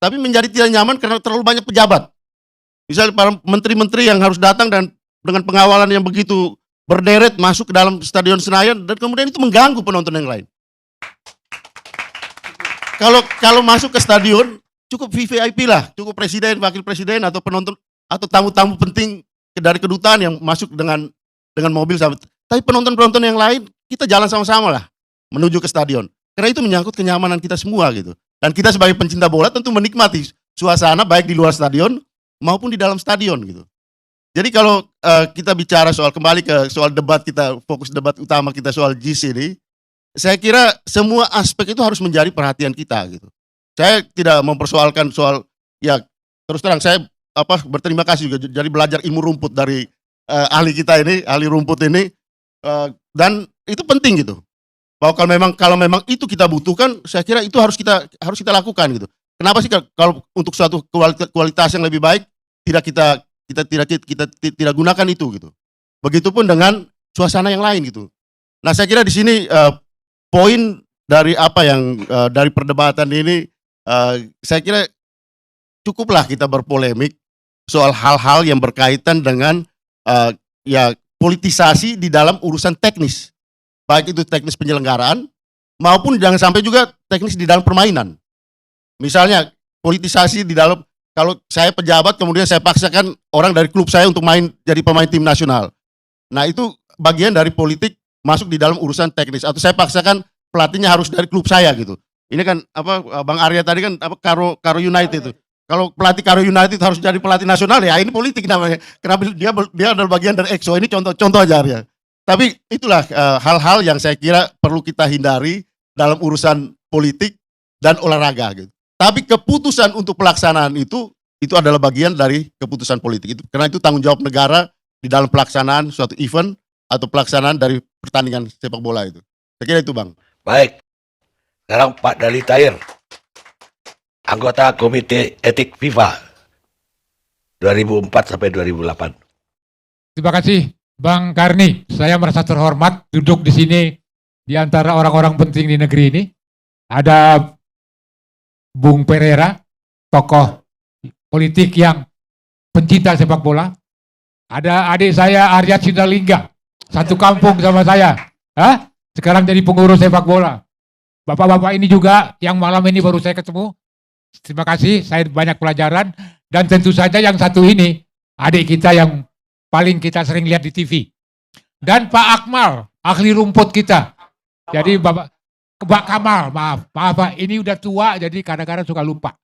Tapi menjadi tidak nyaman karena terlalu banyak pejabat. Misalnya para menteri-menteri yang harus datang dan dengan pengawalan yang begitu berderet masuk ke dalam Stadion Senayan dan kemudian itu mengganggu penonton yang lain. Kalau masuk ke stadion cukup VVIP lah, cukup presiden, wakil presiden atau penonton atau tamu-tamu penting dari kedutaan yang masuk dengan mobil sama. Tapi penonton-penonton yang lain kita jalan sama-sama lah menuju ke stadion. Karena itu menyangkut kenyamanan kita semua gitu. Dan kita sebagai pencinta bola tentu menikmati suasana baik di luar stadion maupun di dalam stadion gitu. Jadi kalau kita bicara kembali ke soal debat kita, fokus debat utama kita soal JIS ini, saya kira semua aspek itu harus menjadi perhatian kita gitu. Saya tidak mempersoalkan soal ya terus terang saya berterima kasih juga jadi belajar ilmu rumput dari ahli rumput ini dan itu penting gitu. Bahwa kalau memang itu kita butuhkan, saya kira itu harus kita lakukan gitu. Kenapa sih kalau untuk suatu kualitas yang lebih baik tidak kita gunakan itu gitu. Begitupun dengan suasana yang lain gitu. Nah, saya kira di sini poin dari dari perdebatan ini saya kira cukuplah kita berpolemik soal hal-hal yang berkaitan dengan politisasi di dalam urusan teknis. Baik itu teknis penyelenggaraan maupun jangan sampai juga teknis di dalam permainan. Misalnya politisasi di dalam, kalau saya pejabat kemudian saya paksakan orang dari klub saya untuk jadi pemain tim nasional. Nah itu bagian dari politik masuk di dalam urusan teknis. Atau saya paksakan pelatihnya harus dari klub saya gitu. Ini kan apa Bang Arya tadi kan apa Karo United itu. Kalau pelatih Karo United harus jadi pelatih nasional ya ini politik namanya. Kenapa dia adalah bagian dari EXO. Ini contoh aja Arya. Tapi itulah hal-hal yang saya kira perlu kita hindari dalam urusan politik dan olahraga gitu. Tapi keputusan untuk pelaksanaan itu adalah bagian dari keputusan politik itu. Karena itu tanggung jawab negara di dalam pelaksanaan suatu event atau pelaksanaan dari pertandingan sepak bola itu. Saya kira itu Bang. Baik. Sekarang Pak Dali Tahir, anggota Komite Etik FIFA 2004 sampai 2008. Terima kasih Bang Karni. Saya merasa terhormat duduk di sini di antara orang-orang penting di negeri ini. Ada Bung Pereira, tokoh politik yang pencinta sepak bola. Ada adik saya Arya Sinulinga, satu kampung sama saya. Sekarang jadi pengurus sepak bola. Bapak-bapak ini juga yang malam ini baru saya ketemu. Terima kasih, saya banyak pelajaran. Dan tentu saja yang satu ini, adik kita yang paling kita sering lihat di TV. Dan Pak Akmal, ahli rumput kita. Jadi Pak Kamal, maaf Pak, ini udah tua jadi kadang-kadang suka lupa.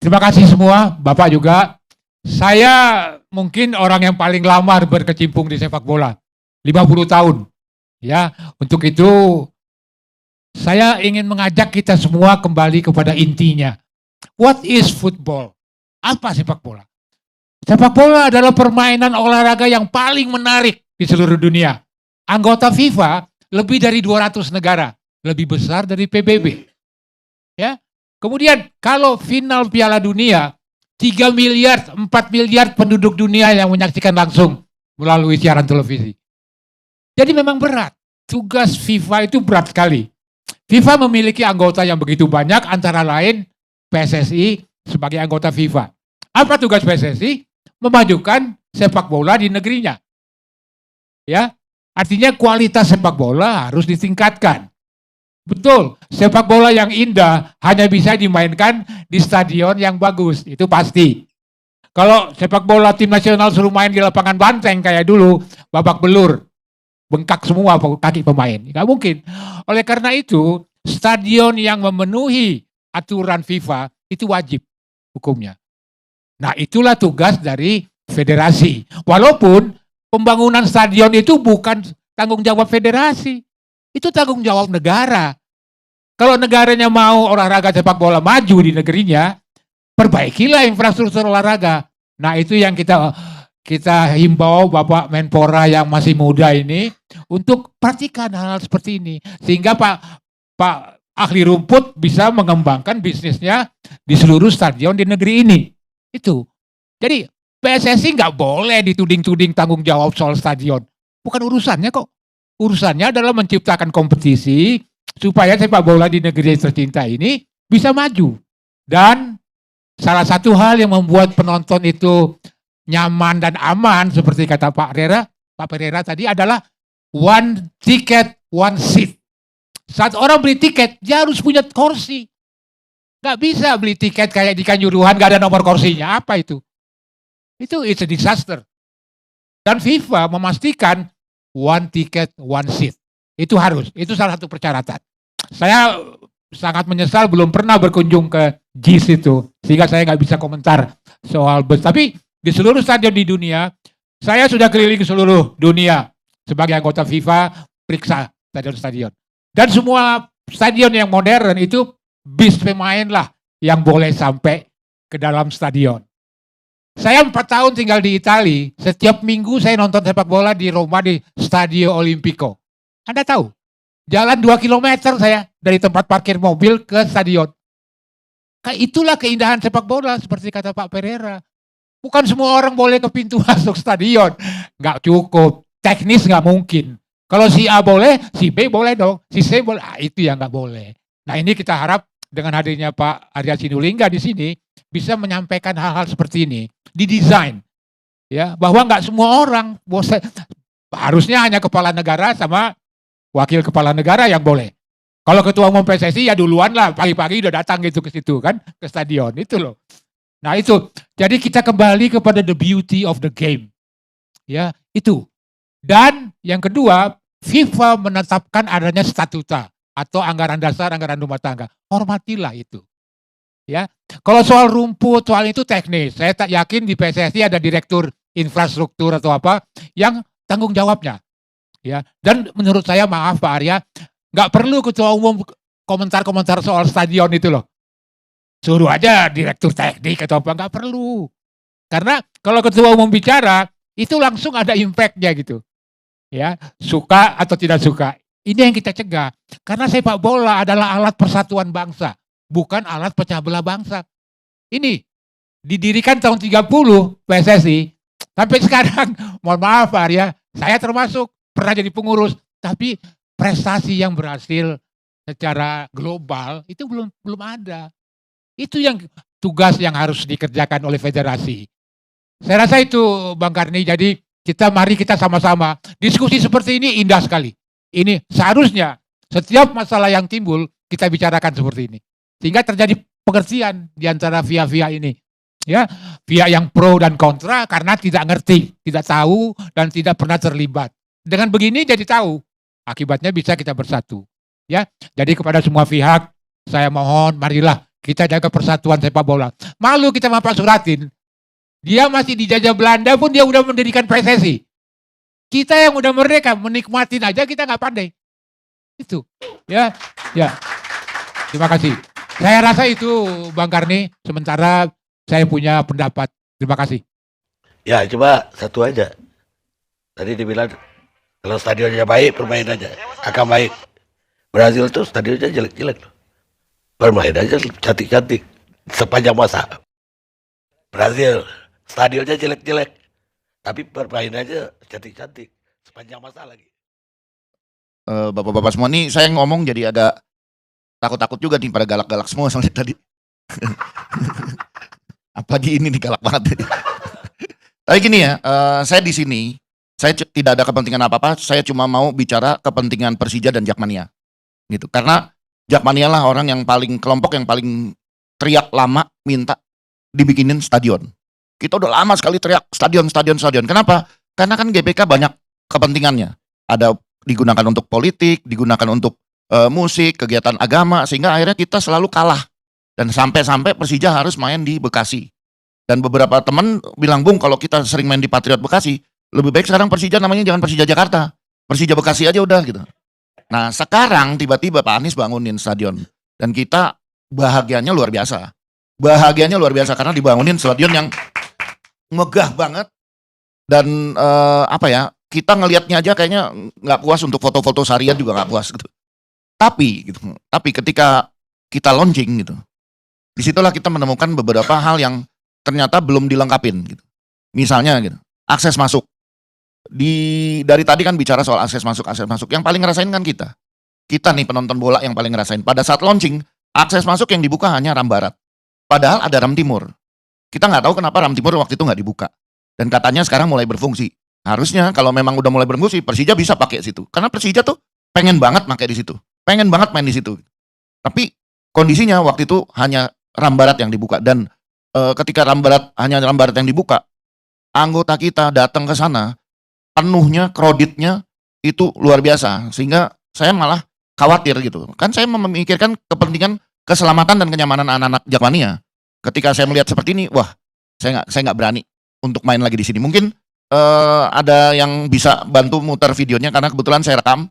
Terima kasih semua, Bapak juga. Saya mungkin orang yang paling lama berkecimpung di sepak bola. 50 tahun. Ya, untuk itu saya ingin mengajak kita semua kembali kepada intinya. What is football? Apa sepak bola? Sepak bola adalah permainan olahraga yang paling menarik di seluruh dunia. Anggota FIFA lebih dari 200 negara, lebih besar dari PBB. Ya. Kemudian kalau final Piala Dunia, 3 miliar, 4 miliar penduduk dunia yang menyaksikan langsung melalui siaran televisi. Jadi memang berat. Tugas FIFA itu berat sekali. FIFA memiliki anggota yang begitu banyak, antara lain PSSI sebagai anggota FIFA. Apa tugas PSSI? Memajukan sepak bola di negerinya. Ya, artinya kualitas sepak bola harus ditingkatkan. Betul, sepak bola yang indah hanya bisa dimainkan di stadion yang bagus, itu pasti. Kalau sepak bola tim nasional suruh main di lapangan banteng kayak dulu, babak belur, bengkak semua kaki pemain. Nggak mungkin. Oleh karena itu, stadion yang memenuhi aturan FIFA itu wajib hukumnya. Nah, itulah tugas dari federasi. Walaupun pembangunan stadion itu bukan tanggung jawab federasi, itu tanggung jawab negara. Kalau negaranya mau olahraga sepak bola maju di negerinya, perbaikilah infrastruktur olahraga. Nah, itu yang kita himbau Bapak Menpora yang masih muda ini untuk perhatikan hal-hal seperti ini. Sehingga Pak ahli rumput bisa mengembangkan bisnisnya di seluruh stadion di negeri ini. Itu. Jadi PSSI nggak boleh dituding-tuding tanggung jawab soal stadion. Bukan urusannya kok. Urusannya adalah menciptakan kompetisi supaya sepak bola di negeri tercinta ini bisa maju. Dan salah satu hal yang membuat penonton itu nyaman dan aman seperti kata Pak Pereira tadi adalah one ticket, one seat. Saat orang beli tiket, dia harus punya kursi. Gak bisa beli tiket kayak di Kanjuruhan, gak ada nomor kursinya. Apa itu? Itu it's a disaster. Dan FIFA memastikan one ticket, one seat. Itu harus. Itu salah satu persyaratan. Saya sangat menyesal belum pernah berkunjung ke JIS itu. Sehingga saya gak bisa komentar soal bus. Tapi di seluruh stadion di dunia, saya sudah keliling seluruh dunia sebagai anggota FIFA, periksa stadion-stadion. Dan semua stadion yang modern itu bis pemain lah yang boleh sampai ke dalam stadion. Saya 4 tahun tinggal di Italia, setiap minggu saya nonton sepak bola di Roma di Stadio Olimpico. Anda tahu, jalan 2 kilometer saya dari tempat parkir mobil ke stadion. Itulah keindahan sepak bola seperti kata Pak Pereira. Bukan semua orang boleh ke pintu masuk stadion. Nggak cukup, teknis nggak mungkin. Kalau si A boleh, si B boleh dong, si C boleh. Itu yang nggak boleh. Nah, ini kita harap dengan hadirnya Pak Arya Sinulinga di sini bisa menyampaikan hal-hal seperti ini, didesain, ya, bahwa nggak semua orang harusnya hanya kepala negara sama wakil kepala negara yang boleh. Kalau ketua umum PSSI ya duluan lah, pagi-pagi udah datang gitu ke situ kan, ke stadion itu loh. Nah itu, jadi kita kembali kepada the beauty of the game, ya itu. Dan yang kedua, FIFA menetapkan adanya statuta. atau anggaran dasar, anggaran rumah tangga. Hormatilah itu. Ya, kalau soal rumput, soal itu teknis. Saya tak yakin di PSSI ada direktur infrastruktur atau apa yang tanggung jawabnya. Ya, dan menurut saya, maaf Pak Arya, nggak perlu ketua umum komentar-komentar soal stadion itu loh. Suruh aja direktur teknik atau apa, nggak perlu. Karena kalau ketua umum bicara, itu langsung ada impact-nya gitu. Ya, suka atau tidak suka. Ini yang kita cegah. Karena sepak bola adalah alat persatuan bangsa, bukan alat pecah belah bangsa. Ini didirikan tahun 30 PSSI, sampai sekarang, mohon maaf Pak Arya, saya termasuk pernah jadi pengurus, tapi prestasi yang berhasil secara global itu belum ada. Itu yang tugas yang harus dikerjakan oleh federasi. Saya rasa itu Bang Karni, jadi mari kita sama-sama. Diskusi seperti ini indah sekali. Ini seharusnya setiap masalah yang timbul kita bicarakan seperti ini. Sehingga terjadi pengertian di antara via-via ini. Ya, via yang pro dan kontra karena tidak ngerti, tidak tahu dan tidak pernah terlibat. Dengan begini jadi tahu. Akibatnya bisa kita bersatu. Ya, jadi kepada semua pihak saya mohon marilah kita jaga persatuan sepak bola. Malu kita sama Pak Suratin. Dia masih dijajah Belanda pun dia udah mendirikan PSSI. Kita yang udah merdeka menikmatin aja kita nggak pandai. Itu, ya. Terima kasih. Saya rasa itu Bang Karni. Sementara saya punya pendapat. Terima kasih. Ya coba satu aja. Tadi dibilang kalau stadionnya baik, permain aja akan baik. Brazil tuh stadionnya jelek-jelek loh. Permain aja cantik-cantik sepanjang masa. Brazil stadionnya jelek-jelek, tapi permain aja cantik-cantik sepanjang masa lagi. Bapak-bapak semua nih, saya ngomong jadi agak takut-takut juga nih pada galak-galak semua soalnya tadi. Apalagi ini nih galak banget. Tapi gini ya, saya di sini, saya tidak ada kepentingan apa-apa, saya cuma mau bicara kepentingan Persija dan Jakmania. Gitu. Karena Jakmania lah orang yang kelompok yang paling teriak lama minta dibikinin stadion. Kita udah lama sekali teriak stadion. Kenapa? Karena kan GBK banyak kepentingannya. Ada digunakan untuk politik, digunakan untuk musik, kegiatan agama, sehingga akhirnya kita selalu kalah. Dan sampai-sampai Persija harus main di Bekasi. Dan beberapa teman bilang, Bung, kalau kita sering main di Patriot Bekasi, lebih baik sekarang Persija namanya jangan Persija Jakarta. Persija Bekasi aja udah gitu. Nah sekarang tiba-tiba Pak Anies bangunin stadion. Dan kita bahagianya luar biasa. Karena dibangunin stadion yang megah banget. Dan kita ngelihatnya aja kayaknya nggak puas, untuk foto-foto seharian juga nggak puas gitu. Tapi ketika kita launching gitu, disitulah kita menemukan beberapa hal yang ternyata belum dilengkapin gitu. Misalnya gitu, akses masuk. Dari tadi kan bicara soal akses masuk. Yang paling ngerasain kan kita. Kita nih penonton bola yang paling ngerasain. Pada saat launching, akses masuk yang dibuka hanya Ram Barat. Padahal ada Ram Timur. Kita nggak tahu kenapa Ram Timur waktu itu nggak dibuka. Dan katanya sekarang mulai berfungsi. Harusnya kalau memang udah mulai berfungsi, Persija bisa pakai situ. Karena Persija tuh pengen banget pakai di situ. Pengen banget main di situ. Tapi kondisinya waktu itu hanya Ram Barat yang dibuka. Dan ketika hanya Ram Barat yang dibuka, anggota kita datang ke sana, penuhnya, kreditnya itu luar biasa. Sehingga saya malah khawatir gitu. Kan saya memikirkan kepentingan keselamatan dan kenyamanan anak-anak Jakmania. Ketika saya melihat seperti ini, wah, saya nggak berani untuk main lagi di sini. Mungkin ada yang bisa bantu muter videonya karena kebetulan saya rekam.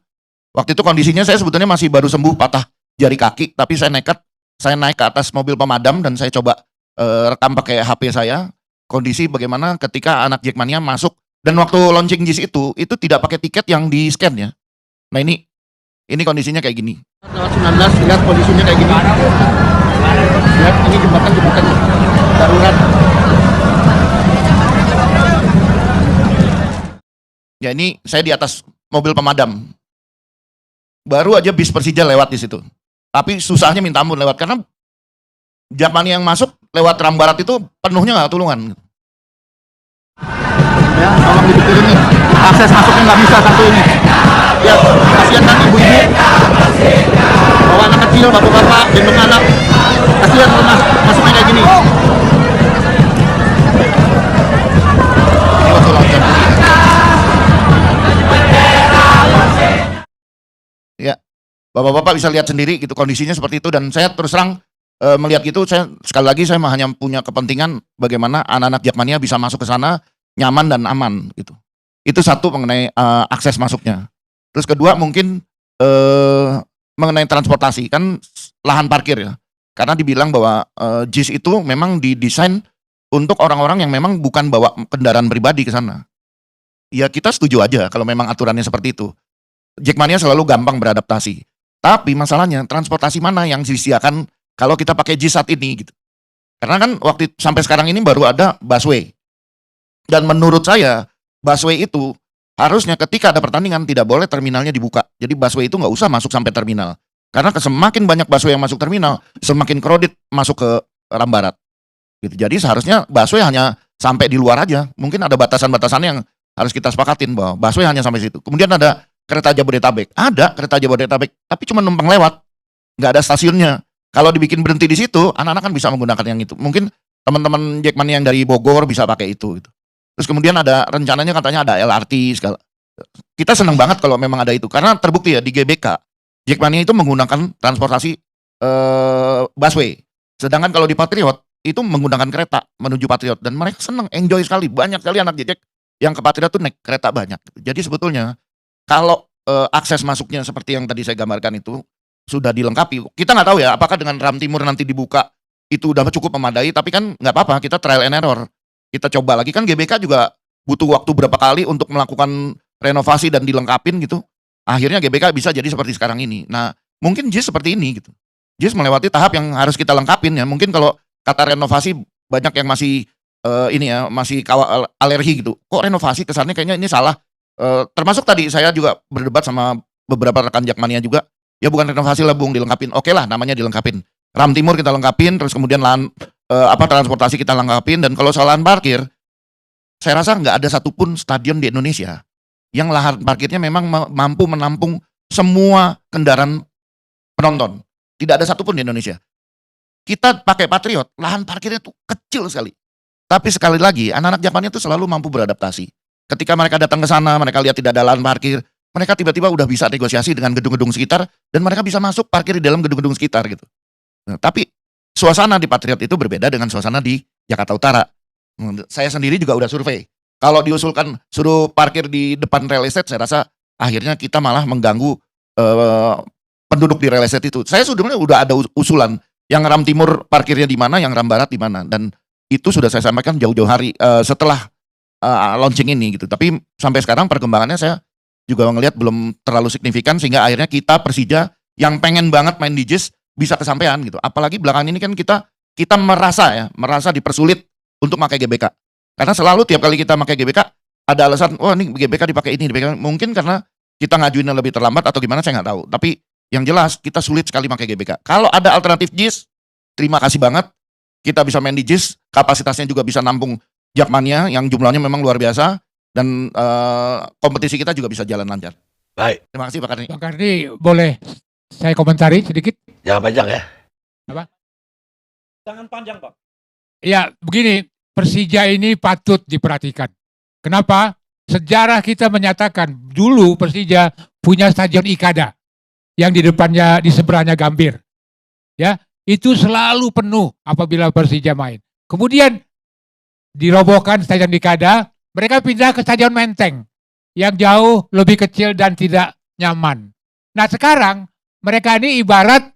Waktu itu kondisinya saya sebetulnya masih baru sembuh patah jari kaki, tapi saya nekat, saya naik ke atas mobil pemadam dan saya coba rekam pakai HP saya. Kondisi bagaimana ketika anak Jakmania masuk dan waktu launching JIS itu tidak pakai tiket yang di scan ya. Nah ini kondisinya kayak gini. Tanggal 19 lihat kondisinya kayak gini. Lihat ini jembatan darurat. Ya ini saya di atas mobil pemadam. Baru aja bis Persija lewat di situ. Tapi susahnya minta ampun lewat karena Jakmania yang masuk lewat Ram Barat itu penuhnya nggak tulungan. Ya, tolong dipikirin nih. Akses masuknya nggak bisa satu ini. Ya, kasihan kan ibu-ibu. Bawa anak kecil, bapak-bapak, gendong anak. Kasihan rumah, masuknya kayak gini. Ini waktu launching. Ya, Bapak-bapak bisa lihat sendiri gitu kondisinya seperti itu, dan saya terus terang melihat gitu, saya sekali lagi saya hanya punya kepentingan bagaimana anak-anak Jakmania bisa masuk ke sana nyaman dan aman gitu. Itu satu mengenai akses masuknya. Terus kedua mungkin mengenai transportasi, kan lahan parkir ya. Karena dibilang bahwa JIS itu memang didesain untuk orang-orang yang memang bukan bawa kendaraan pribadi ke sana. Ya kita setuju aja kalau memang aturannya seperti itu. Jakmania selalu gampang beradaptasi. Tapi masalahnya transportasi mana yang disediakan kalau kita pakai JIS saat ini gitu. Karena kan sampai sekarang ini baru ada busway. Dan menurut saya busway itu harusnya ketika ada pertandingan tidak boleh terminalnya dibuka. Jadi busway itu nggak usah masuk sampai terminal. Karena semakin banyak busway yang masuk terminal, semakin crowded masuk ke Rambarat. Gitu. Jadi seharusnya busway hanya sampai di luar aja. Mungkin ada batasan-batasan yang harus kita sepakatin bahwa busway hanya sampai situ. Kemudian ada kereta Jabodetabek. Ada kereta Jabodetabek, tapi cuma numpang lewat. Nggak ada stasiunnya. Kalau dibikin berhenti di situ, anak-anak kan bisa menggunakan yang itu. Mungkin teman-teman Jakmania yang dari Bogor bisa pakai itu. Gitu. Terus kemudian ada rencananya katanya ada LRT segala. Kita senang banget kalau memang ada itu. Karena terbukti ya di GBK, Jakmania itu menggunakan transportasi busway. Sedangkan kalau di Patriot, itu menggunakan kereta menuju Patriot. Dan mereka senang, enjoy sekali. Banyak sekali anak Jack yang ke Patriot tuh naik kereta banyak. Jadi sebetulnya, kalau akses masuknya seperti yang tadi saya gambarkan itu, sudah dilengkapi. Kita nggak tahu ya, apakah dengan Ram Timur nanti dibuka, itu udah cukup memadai, tapi kan nggak apa-apa, kita trial and error. Kita coba lagi, kan GBK juga butuh waktu berapa kali untuk melakukan renovasi dan dilengkapin gitu. Akhirnya GBK bisa jadi seperti sekarang ini. Nah, mungkin JIS seperti ini gitu. JIS melewati tahap yang harus kita lengkapin ya. Mungkin kalau kata renovasi, banyak yang masih masih alergi gitu. Kok renovasi kesannya kayaknya ini salah. Termasuk tadi saya juga berdebat sama beberapa rekan Jakmania juga. Ya bukan renovasi lah Bung, dilengkapin. Oke lah namanya dilengkapin. Ram Timur kita lengkapin, terus kemudian transportasi kita lengkapin, dan kalau soal lahan parkir, saya rasa nggak ada satupun stadion di Indonesia yang lahan parkirnya memang mampu menampung semua kendaraan penonton. Tidak ada satupun di Indonesia. Kita pakai Patriot, lahan parkirnya tuh kecil sekali. Tapi sekali lagi, anak-anak Jakmania itu selalu mampu beradaptasi. Ketika mereka datang ke sana, mereka lihat tidak ada lahan parkir, mereka tiba-tiba udah bisa negosiasi dengan gedung-gedung sekitar, dan mereka bisa masuk parkir di dalam gedung-gedung sekitar gitu. Nah, tapi suasana di Patriot itu berbeda dengan suasana di Jakarta Utara. Saya sendiri juga udah survei. Kalau diusulkan suruh parkir di depan real estate, saya rasa akhirnya kita malah mengganggu penduduk di real estate itu. Saya sebenarnya udah ada usulan, yang Ram Timur parkirnya di mana, yang Ram Barat di mana, dan itu sudah saya sampaikan jauh-jauh hari setelah launching ini gitu. Tapi sampai sekarang perkembangannya saya juga ngelihat belum terlalu signifikan, sehingga akhirnya kita Persija yang pengen banget main di JIS bisa kesampaian gitu. Apalagi belakangan ini kan kita merasa dipersulit untuk pakai GBK. Karena selalu tiap kali kita pakai GBK ada alasan, oh ini GBK dipakai ini, mungkin karena kita ngajuinnya lebih terlambat atau gimana saya nggak tahu. Tapi yang jelas kita sulit sekali pakai GBK. Kalau ada alternatif JIS, terima kasih banget. Kita bisa main di JIS, kapasitasnya juga bisa nampung Jakmania yang jumlahnya memang luar biasa. Dan kompetisi kita juga bisa jalan lancar. Baik. Terima kasih Pak Karni. Bang Karni, boleh saya komentari sedikit? Jangan panjang ya. Jangan panjang, Pak. Ya, begini, Persija ini patut diperhatikan. Kenapa? Sejarah kita menyatakan dulu Persija punya stadion Ikada yang di depannya, di seberangnya Gambir. Ya, itu selalu penuh apabila Persija main. Kemudian dirobohkan stadion Ikada, mereka pindah ke Stadion Menteng yang jauh lebih kecil dan tidak nyaman. Nah sekarang mereka ini ibarat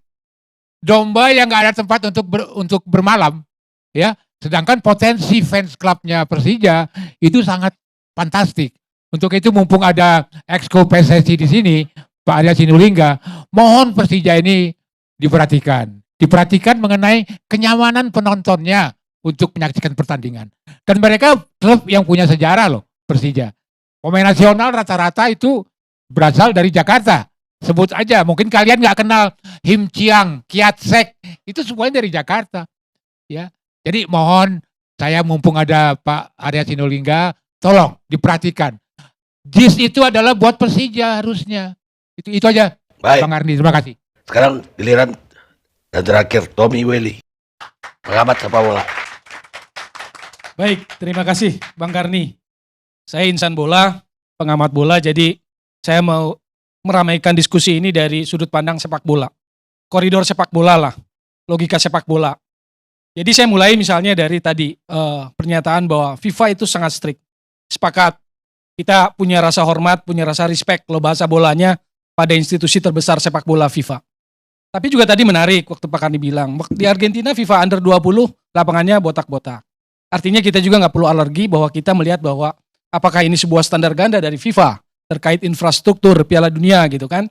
domba yang nggak ada tempat untuk bermalam, ya. Sedangkan potensi fans klubnya Persija itu sangat fantastik. Untuk itu mumpung ada Exco PSSI di sini, Pak Arya Sinulinga, mohon Persija ini diperhatikan mengenai kenyamanan penontonnya untuk menyaksikan pertandingan. Dan mereka klub yang punya sejarah loh, Persija. Pemain nasional rata-rata itu berasal dari Jakarta. Sebut aja, mungkin kalian nggak kenal Him Chiang, Kiatsek, itu semuanya dari Jakarta. Ya, jadi mohon saya mumpung ada Pak Arya Sinulinga, tolong diperhatikan. JIS itu adalah buat Persija harusnya. Itu aja. Baik. Bang Arni, terima kasih. Sekarang giliran dan terakhir Tommy Welly, pengamat sepak bola. Baik, terima kasih Bang Karni. Saya insan bola, pengamat bola, jadi saya mau meramaikan diskusi ini dari sudut pandang sepak bola. Koridor sepak bola lah, logika sepak bola. Jadi saya mulai misalnya dari tadi pernyataan bahwa FIFA itu sangat strict. Sepakat, kita punya rasa hormat, punya rasa respect kalau bahasa bolanya pada institusi terbesar sepak bola FIFA. Tapi juga tadi menarik waktu Pak Karni bilang, di Argentina FIFA Under 20 lapangannya botak-botak. Artinya kita juga nggak perlu alergi bahwa kita melihat bahwa apakah ini sebuah standar ganda dari FIFA terkait infrastruktur Piala Dunia gitu kan.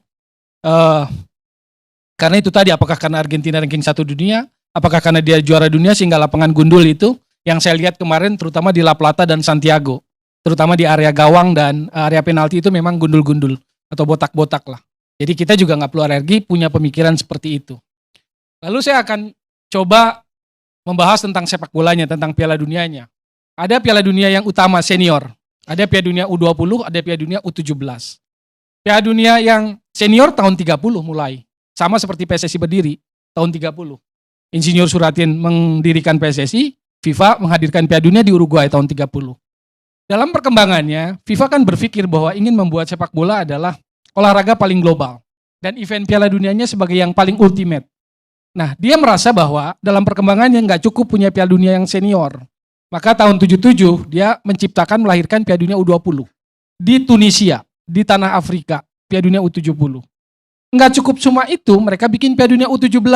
Karena itu tadi, apakah karena Argentina ranking 1 dunia, apakah karena dia juara dunia sehingga lapangan gundul itu, yang saya lihat kemarin terutama di La Plata dan Santiago, terutama di area gawang dan area penalti itu memang gundul-gundul atau botak-botak lah. Jadi kita juga nggak perlu alergi punya pemikiran seperti itu. Lalu saya akan coba membahas tentang sepak bolanya, tentang Piala Dunianya. Ada Piala Dunia yang utama senior, ada Piala Dunia U20, ada Piala Dunia U17. Piala Dunia yang senior tahun 30 mulai, sama seperti PSSI berdiri tahun 30. Insinyur Suratin mendirikan PSSI, FIFA menghadirkan Piala Dunia di Uruguay tahun 30. Dalam perkembangannya, FIFA kan berpikir bahwa ingin membuat sepak bola adalah olahraga paling global dan event Piala Dunianya sebagai yang paling ultimate. Nah, dia merasa bahwa dalam perkembangannya nggak cukup punya Piala Dunia yang senior. Maka tahun 77 dia menciptakan, melahirkan Piala Dunia U20 di Tunisia, di tanah Afrika, Piala Dunia U70. Nggak cukup cuma itu, mereka bikin Piala Dunia U17,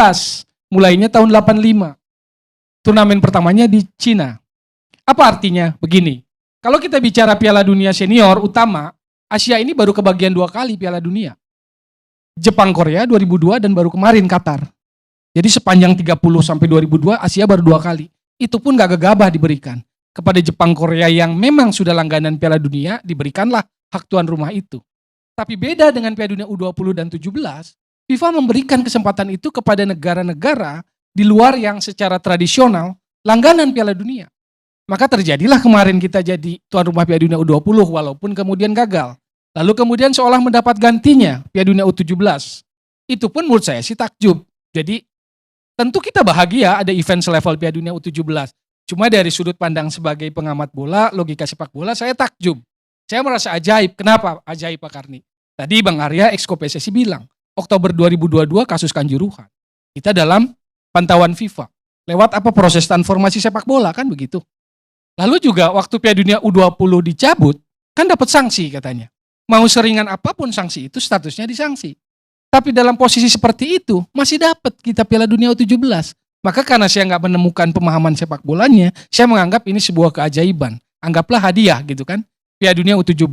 mulainya tahun 85. Turnamen pertamanya di Cina. Apa artinya? Begini, kalau kita bicara Piala Dunia senior utama, Asia ini baru kebagian 2 kali Piala Dunia. Jepang Korea 2002 dan baru kemarin Qatar. Jadi sepanjang 30 sampai 2002 Asia baru 2 kali. Itu pun gak gegabah diberikan. Kepada Jepang Korea yang memang sudah langganan Piala Dunia, diberikanlah hak tuan rumah itu. Tapi beda dengan Piala Dunia U20 dan 17, FIFA memberikan kesempatan itu kepada negara-negara di luar yang secara tradisional langganan Piala Dunia. Maka terjadilah kemarin kita jadi tuan rumah Piala Dunia U20 walaupun kemudian gagal. Lalu kemudian seolah mendapat gantinya Piala Dunia U17. Itu pun menurut saya sih takjub. Jadi tentu kita bahagia ada event selevel Piala Dunia U17. Cuma dari sudut pandang sebagai pengamat bola, logika sepak bola, saya takjub. Saya merasa ajaib. Kenapa ajaib Pak Karni? Tadi Bang Arya, Exco PSSI bilang, Oktober 2022 kasus Kanjuruhan. Kita dalam pantauan FIFA. Lewat apa proses transformasi sepak bola kan begitu. Lalu juga waktu Piala Dunia U20 dicabut, kan dapat sanksi katanya. Mau seringan apapun sanksi itu statusnya disangsi. Tapi dalam posisi seperti itu, masih dapat kita Piala Dunia U17. Maka karena saya nggak menemukan pemahaman sepak bolanya, saya menganggap ini sebuah keajaiban. Anggaplah hadiah gitu kan, Piala Dunia U17.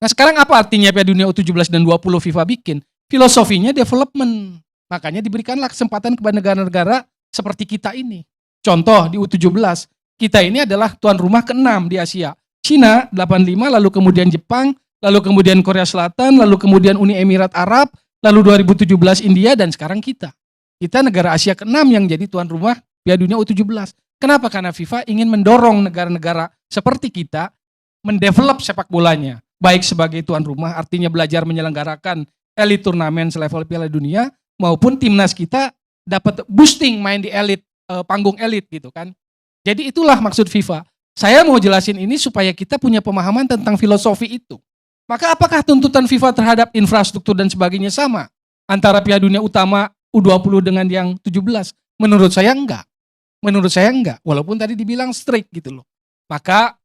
Nah sekarang apa artinya Piala Dunia U17 dan 20 FIFA bikin? Filosofinya development. Makanya diberikanlah kesempatan kepada negara-negara seperti kita ini. Contoh di U17, kita ini adalah tuan rumah ke-6 di Asia. Cina 85, lalu kemudian Jepang, lalu kemudian Korea Selatan, lalu kemudian Uni Emirat Arab, lalu 2017 India, dan sekarang kita. Kita negara Asia ke-6 yang jadi tuan rumah Piala Dunia U17. Kenapa? Karena FIFA ingin mendorong negara-negara seperti kita mendevelop sepak bolanya. Baik sebagai tuan rumah, artinya belajar menyelenggarakan elit turnamen selevel Piala Dunia, maupun timnas kita dapat boosting main di elit, panggung elit gitu kan. Jadi itulah maksud FIFA. Saya mau jelasin ini supaya kita punya pemahaman tentang filosofi itu. Maka apakah tuntutan FIFA terhadap infrastruktur dan sebagainya sama? Antara Piala Dunia utama U20 dengan yang 17? Menurut saya enggak. Menurut saya enggak. Walaupun tadi dibilang strict gitu loh. Maka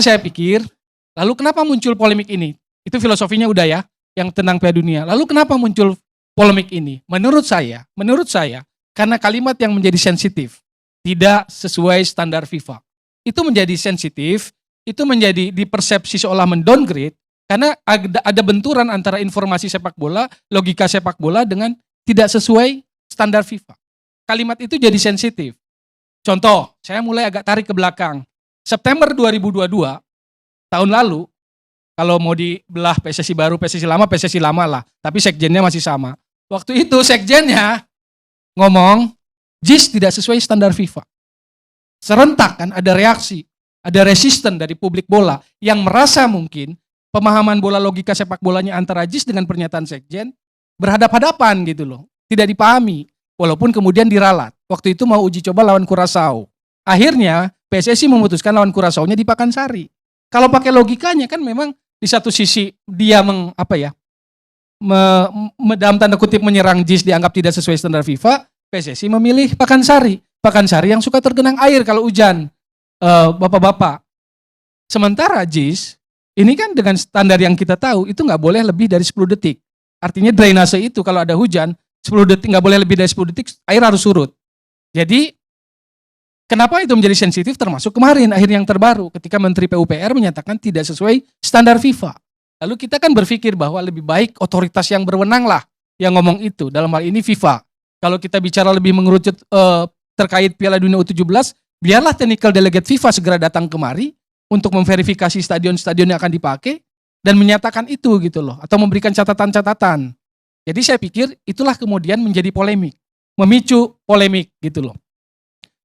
saya pikir, lalu kenapa muncul polemik ini? Itu filosofinya udah ya, yang tentang Piala Dunia. Lalu kenapa muncul polemik ini? Menurut saya, karena kalimat yang menjadi sensitif. Tidak sesuai standar FIFA. Itu menjadi sensitif, itu menjadi dipersepsi seolah mendowngrade, karena ada benturan antara informasi sepak bola, logika sepak bola dengan tidak sesuai standar FIFA. Kalimat itu jadi sensitif. Contoh, saya mulai agak tarik ke belakang. September 2022, tahun lalu, kalau mau dibelah PSSI baru, PSSI lama lah, tapi sekjennya masih sama. Waktu itu sekjennya ngomong, JIS tidak sesuai standar FIFA. Serentak kan ada reaksi, ada resisten dari publik bola yang merasa mungkin pemahaman bola logika sepak bolanya antara JIS dengan pernyataan sekjen berhadap-hadapan gitu loh. Tidak dipahami, walaupun kemudian diralat. Waktu itu mau uji coba lawan Curaçao. Akhirnya PSSI memutuskan lawan Curaçao-nya di Pakansari. Kalau pakai logikanya kan memang di satu sisi dia dalam tanda kutip menyerang JIS dianggap tidak sesuai standar FIFA, PSSI memilih Pakansari. Pakansari yang suka tergenang air kalau hujan, bapak-bapak. Sementara JIS, ini kan dengan standar yang kita tahu, itu nggak boleh lebih dari 10 detik. Artinya drainase itu kalau ada hujan, 10 detik, nggak boleh lebih dari 10 detik, air harus surut. Jadi, kenapa itu menjadi sensitif termasuk kemarin, akhir yang terbaru, ketika Menteri PUPR menyatakan tidak sesuai standar FIFA. Lalu kita kan berpikir bahwa lebih baik otoritas yang berwenang lah yang ngomong itu, dalam hal ini FIFA. Kalau kita bicara lebih mengerucut terkait Piala Dunia U17, biarlah technical delegate FIFA segera datang kemari untuk memverifikasi stadion-stadion yang akan dipakai dan menyatakan itu gitu loh, atau memberikan catatan-catatan. Jadi saya pikir itulah kemudian menjadi polemik, memicu polemik gitu loh.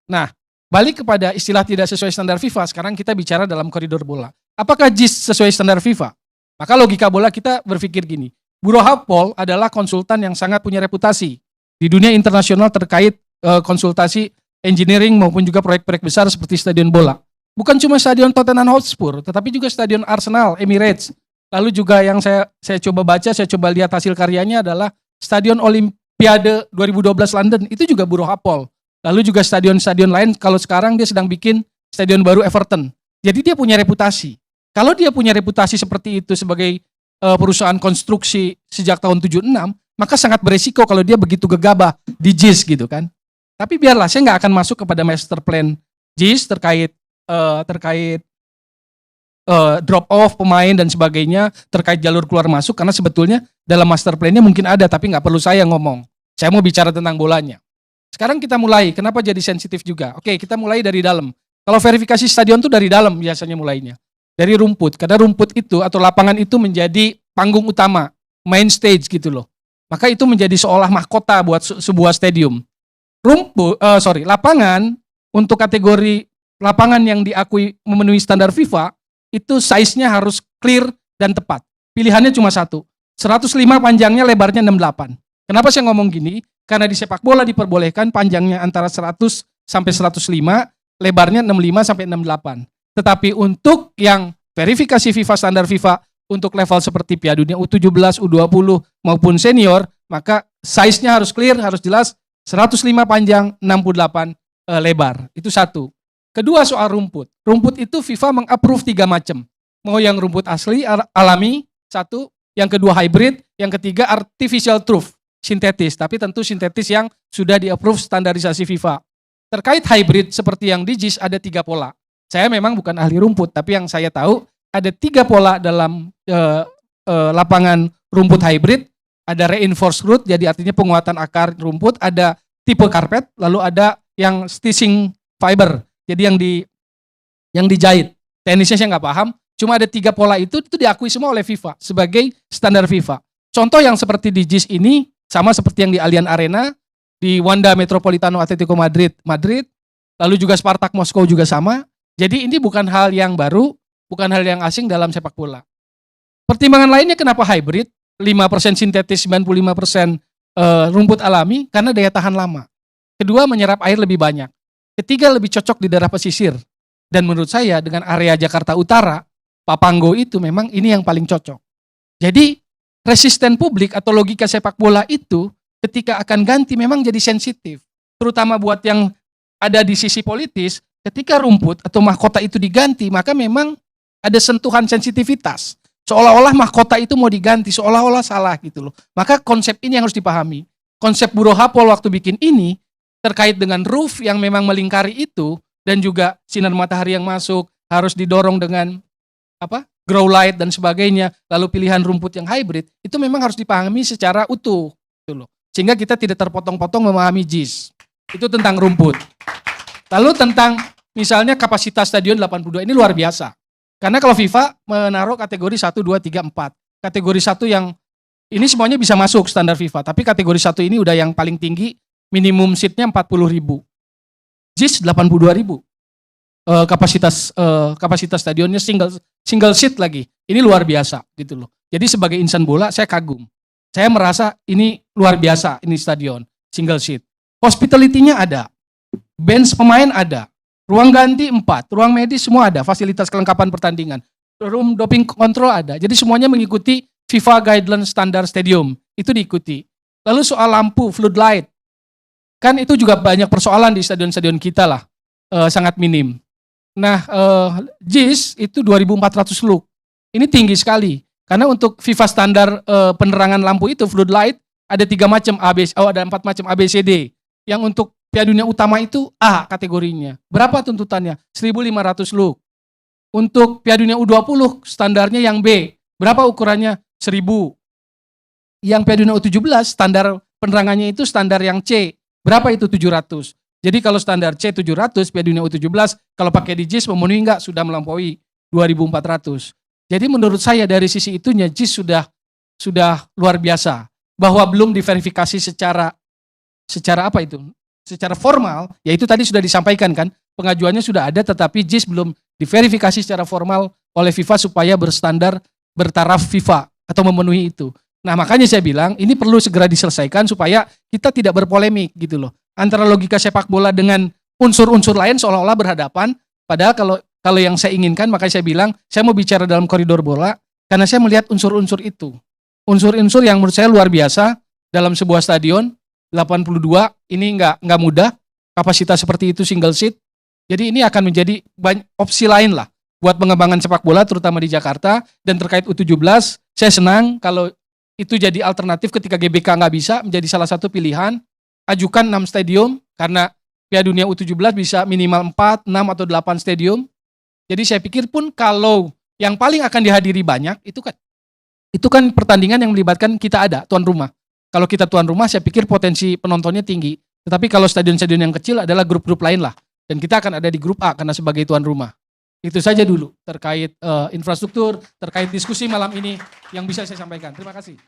Nah, balik kepada istilah tidak sesuai standar FIFA, sekarang kita bicara dalam koridor bola. Apakah JIS sesuai standar FIFA? Maka logika bola kita berpikir gini, Bureau Hapol adalah konsultan yang sangat punya reputasi di dunia internasional terkait konsultasi engineering maupun juga proyek-proyek besar seperti stadion bola. Bukan cuma stadion Tottenham Hotspur, tetapi juga stadion Arsenal, Emirates. Lalu juga yang saya coba baca, saya coba lihat hasil karyanya adalah stadion Olimpiade 2012 London, itu juga Bureau Hapol. Lalu juga stadion-stadion lain, kalau sekarang dia sedang bikin stadion baru Everton. Jadi dia punya reputasi. Kalau dia punya reputasi seperti itu sebagai perusahaan konstruksi sejak tahun 76, maka sangat beresiko kalau dia begitu gegabah di JIS gitu kan. Tapi biarlah, saya nggak akan masuk kepada master plan JIS terkait drop off pemain dan sebagainya, terkait jalur keluar masuk, karena sebetulnya dalam master plan-nya mungkin ada, tapi nggak perlu saya ngomong. Saya mau bicara tentang bolanya. Sekarang kita mulai, kenapa jadi sensitif juga? Oke, kita mulai dari dalam. Kalau verifikasi stadion itu dari dalam biasanya mulainya. Dari rumput, karena rumput itu atau lapangan itu menjadi panggung utama, main stage gitu loh. Maka itu menjadi seolah mahkota buat sebuah stadium. Lapangan untuk kategori lapangan yang diakui memenuhi standar FIFA, itu size-nya harus clear dan tepat. Pilihannya cuma satu, 105 panjangnya, lebarnya 68. Kenapa saya ngomong gini? Karena di sepak bola diperbolehkan panjangnya antara 100 sampai 105, lebarnya 65 sampai 68. Tetapi untuk yang verifikasi FIFA standar FIFA untuk level seperti Piala Dunia U17, U20 maupun senior, maka size-nya harus clear, harus jelas, 105 panjang, 68 lebar. Itu satu. Kedua, soal rumput. Rumput itu FIFA meng-approve 3 macam. Mau yang rumput asli, alami, satu. Yang kedua hybrid, yang ketiga artificial turf, sintetis. Tapi tentu sintetis yang sudah di-approve standarisasi FIFA. Terkait hybrid seperti yang di JIS ada 3 pola. Saya memang bukan ahli rumput, tapi yang saya tahu ada 3 pola dalam lapangan rumput hybrid. Ada reinforced root, jadi artinya penguatan akar rumput. Ada tipe karpet, lalu ada yang stitching fiber, jadi yang dijahit. Teknisnya saya nggak paham. Cuma ada 3 pola itu diakui semua oleh FIFA sebagai standar FIFA. Contoh yang seperti di JIS ini sama seperti yang di Allianz Arena, di Wanda Metropolitano Atletico Madrid, lalu juga Spartak Moskow juga sama. Jadi ini bukan hal yang baru, bukan hal yang asing dalam sepak bola. Pertimbangan lainnya kenapa hybrid, 5% sintetis, 95% rumput alami, karena daya tahan lama. Kedua, menyerap air lebih banyak. Ketiga, lebih cocok di daerah pesisir. Dan menurut saya dengan area Jakarta Utara, Papanggo itu memang ini yang paling cocok. Jadi resisten publik atau logika sepak bola itu ketika akan ganti memang jadi sensitif. Terutama buat yang ada di sisi politis, ketika rumput atau mahkota itu diganti, maka memang ada sentuhan sensitivitas. Seolah-olah mahkota itu mau diganti, seolah-olah salah gitu loh. Maka konsep ini yang harus dipahami. Konsep Bureau Hapol waktu bikin ini, terkait dengan roof yang memang melingkari itu, dan juga sinar matahari yang masuk, harus didorong dengan grow light dan sebagainya, lalu pilihan rumput yang hybrid, itu memang harus dipahami secara utuh. Gitu loh. Sehingga kita tidak terpotong-potong memahami JIS. Itu tentang rumput. Lalu tentang misalnya kapasitas stadion 82 ini luar biasa. Karena kalau FIFA menaruh kategori 1, 2, 3, 4. Kategori 1 yang ini semuanya bisa masuk standar FIFA. Tapi kategori 1 ini udah yang paling tinggi, minimum seatnya 40.000. JIS 82.000. Kapasitas stadionnya single seat lagi. Ini luar biasa gitu loh. Jadi sebagai insan bola saya kagum. Saya merasa ini luar biasa ini stadion single seat. Hospitality-nya ada. Bench pemain ada, ruang ganti 4, ruang medis semua ada, fasilitas kelengkapan pertandingan. room doping control ada. Jadi semuanya mengikuti FIFA guideline standar stadium. Itu diikuti. Lalu soal lampu, floodlight. Kan itu juga banyak persoalan di stadion-stadion kita lah. Sangat minim. Nah, JIS itu 2.400 lux. Ini tinggi sekali. Karena untuk FIFA standar penerangan lampu itu, floodlight, ada 3 macam, ada 4 macam ABCD. Yang untuk Piala Dunia utama itu A kategorinya. Berapa tuntutannya? 1.500 lux. Untuk Piala Dunia U20 standarnya yang B. Berapa ukurannya? 1.000. Yang Piala Dunia U17 standar penerangannya itu standar yang C. Berapa itu? 700. Jadi kalau standar C 700 Piala Dunia U17 kalau pakai di JIS memenuhi enggak? Sudah melampaui 2.400. Jadi menurut saya dari sisi itunya JIS sudah luar biasa. Bahwa belum diverifikasi secara apa itu? Secara formal, yaitu tadi sudah disampaikan kan, pengajuannya sudah ada tetapi JIS belum diverifikasi secara formal oleh FIFA supaya berstandar bertaraf FIFA atau memenuhi itu. Nah makanya saya bilang ini perlu segera diselesaikan supaya kita tidak berpolemik gitu loh. Antara logika sepak bola dengan unsur-unsur lain seolah-olah berhadapan. Padahal kalau yang saya inginkan, makanya saya bilang saya mau bicara dalam koridor bola karena saya melihat unsur-unsur itu. Unsur-unsur yang menurut saya luar biasa dalam sebuah stadion 82 ini nggak mudah. Kapasitas seperti itu single seat. Jadi ini akan menjadi opsi lain lah buat pengembangan sepak bola terutama di Jakarta. Dan terkait U17 saya senang kalau itu jadi alternatif ketika GBK nggak bisa menjadi salah satu pilihan. Ajukan 6 stadium karena Piala Dunia U17 bisa minimal 4, 6 atau 8 stadium. Jadi saya pikir pun kalau yang paling akan dihadiri banyak itu kan pertandingan yang melibatkan kita ada tuan rumah. Kalau kita tuan rumah saya pikir potensi penontonnya tinggi. Tetapi kalau stadion-stadion yang kecil adalah grup-grup lain lah. Dan kita akan ada di grup A karena sebagai tuan rumah. Itu saja dulu terkait infrastruktur, terkait diskusi malam ini yang bisa saya sampaikan. Terima kasih.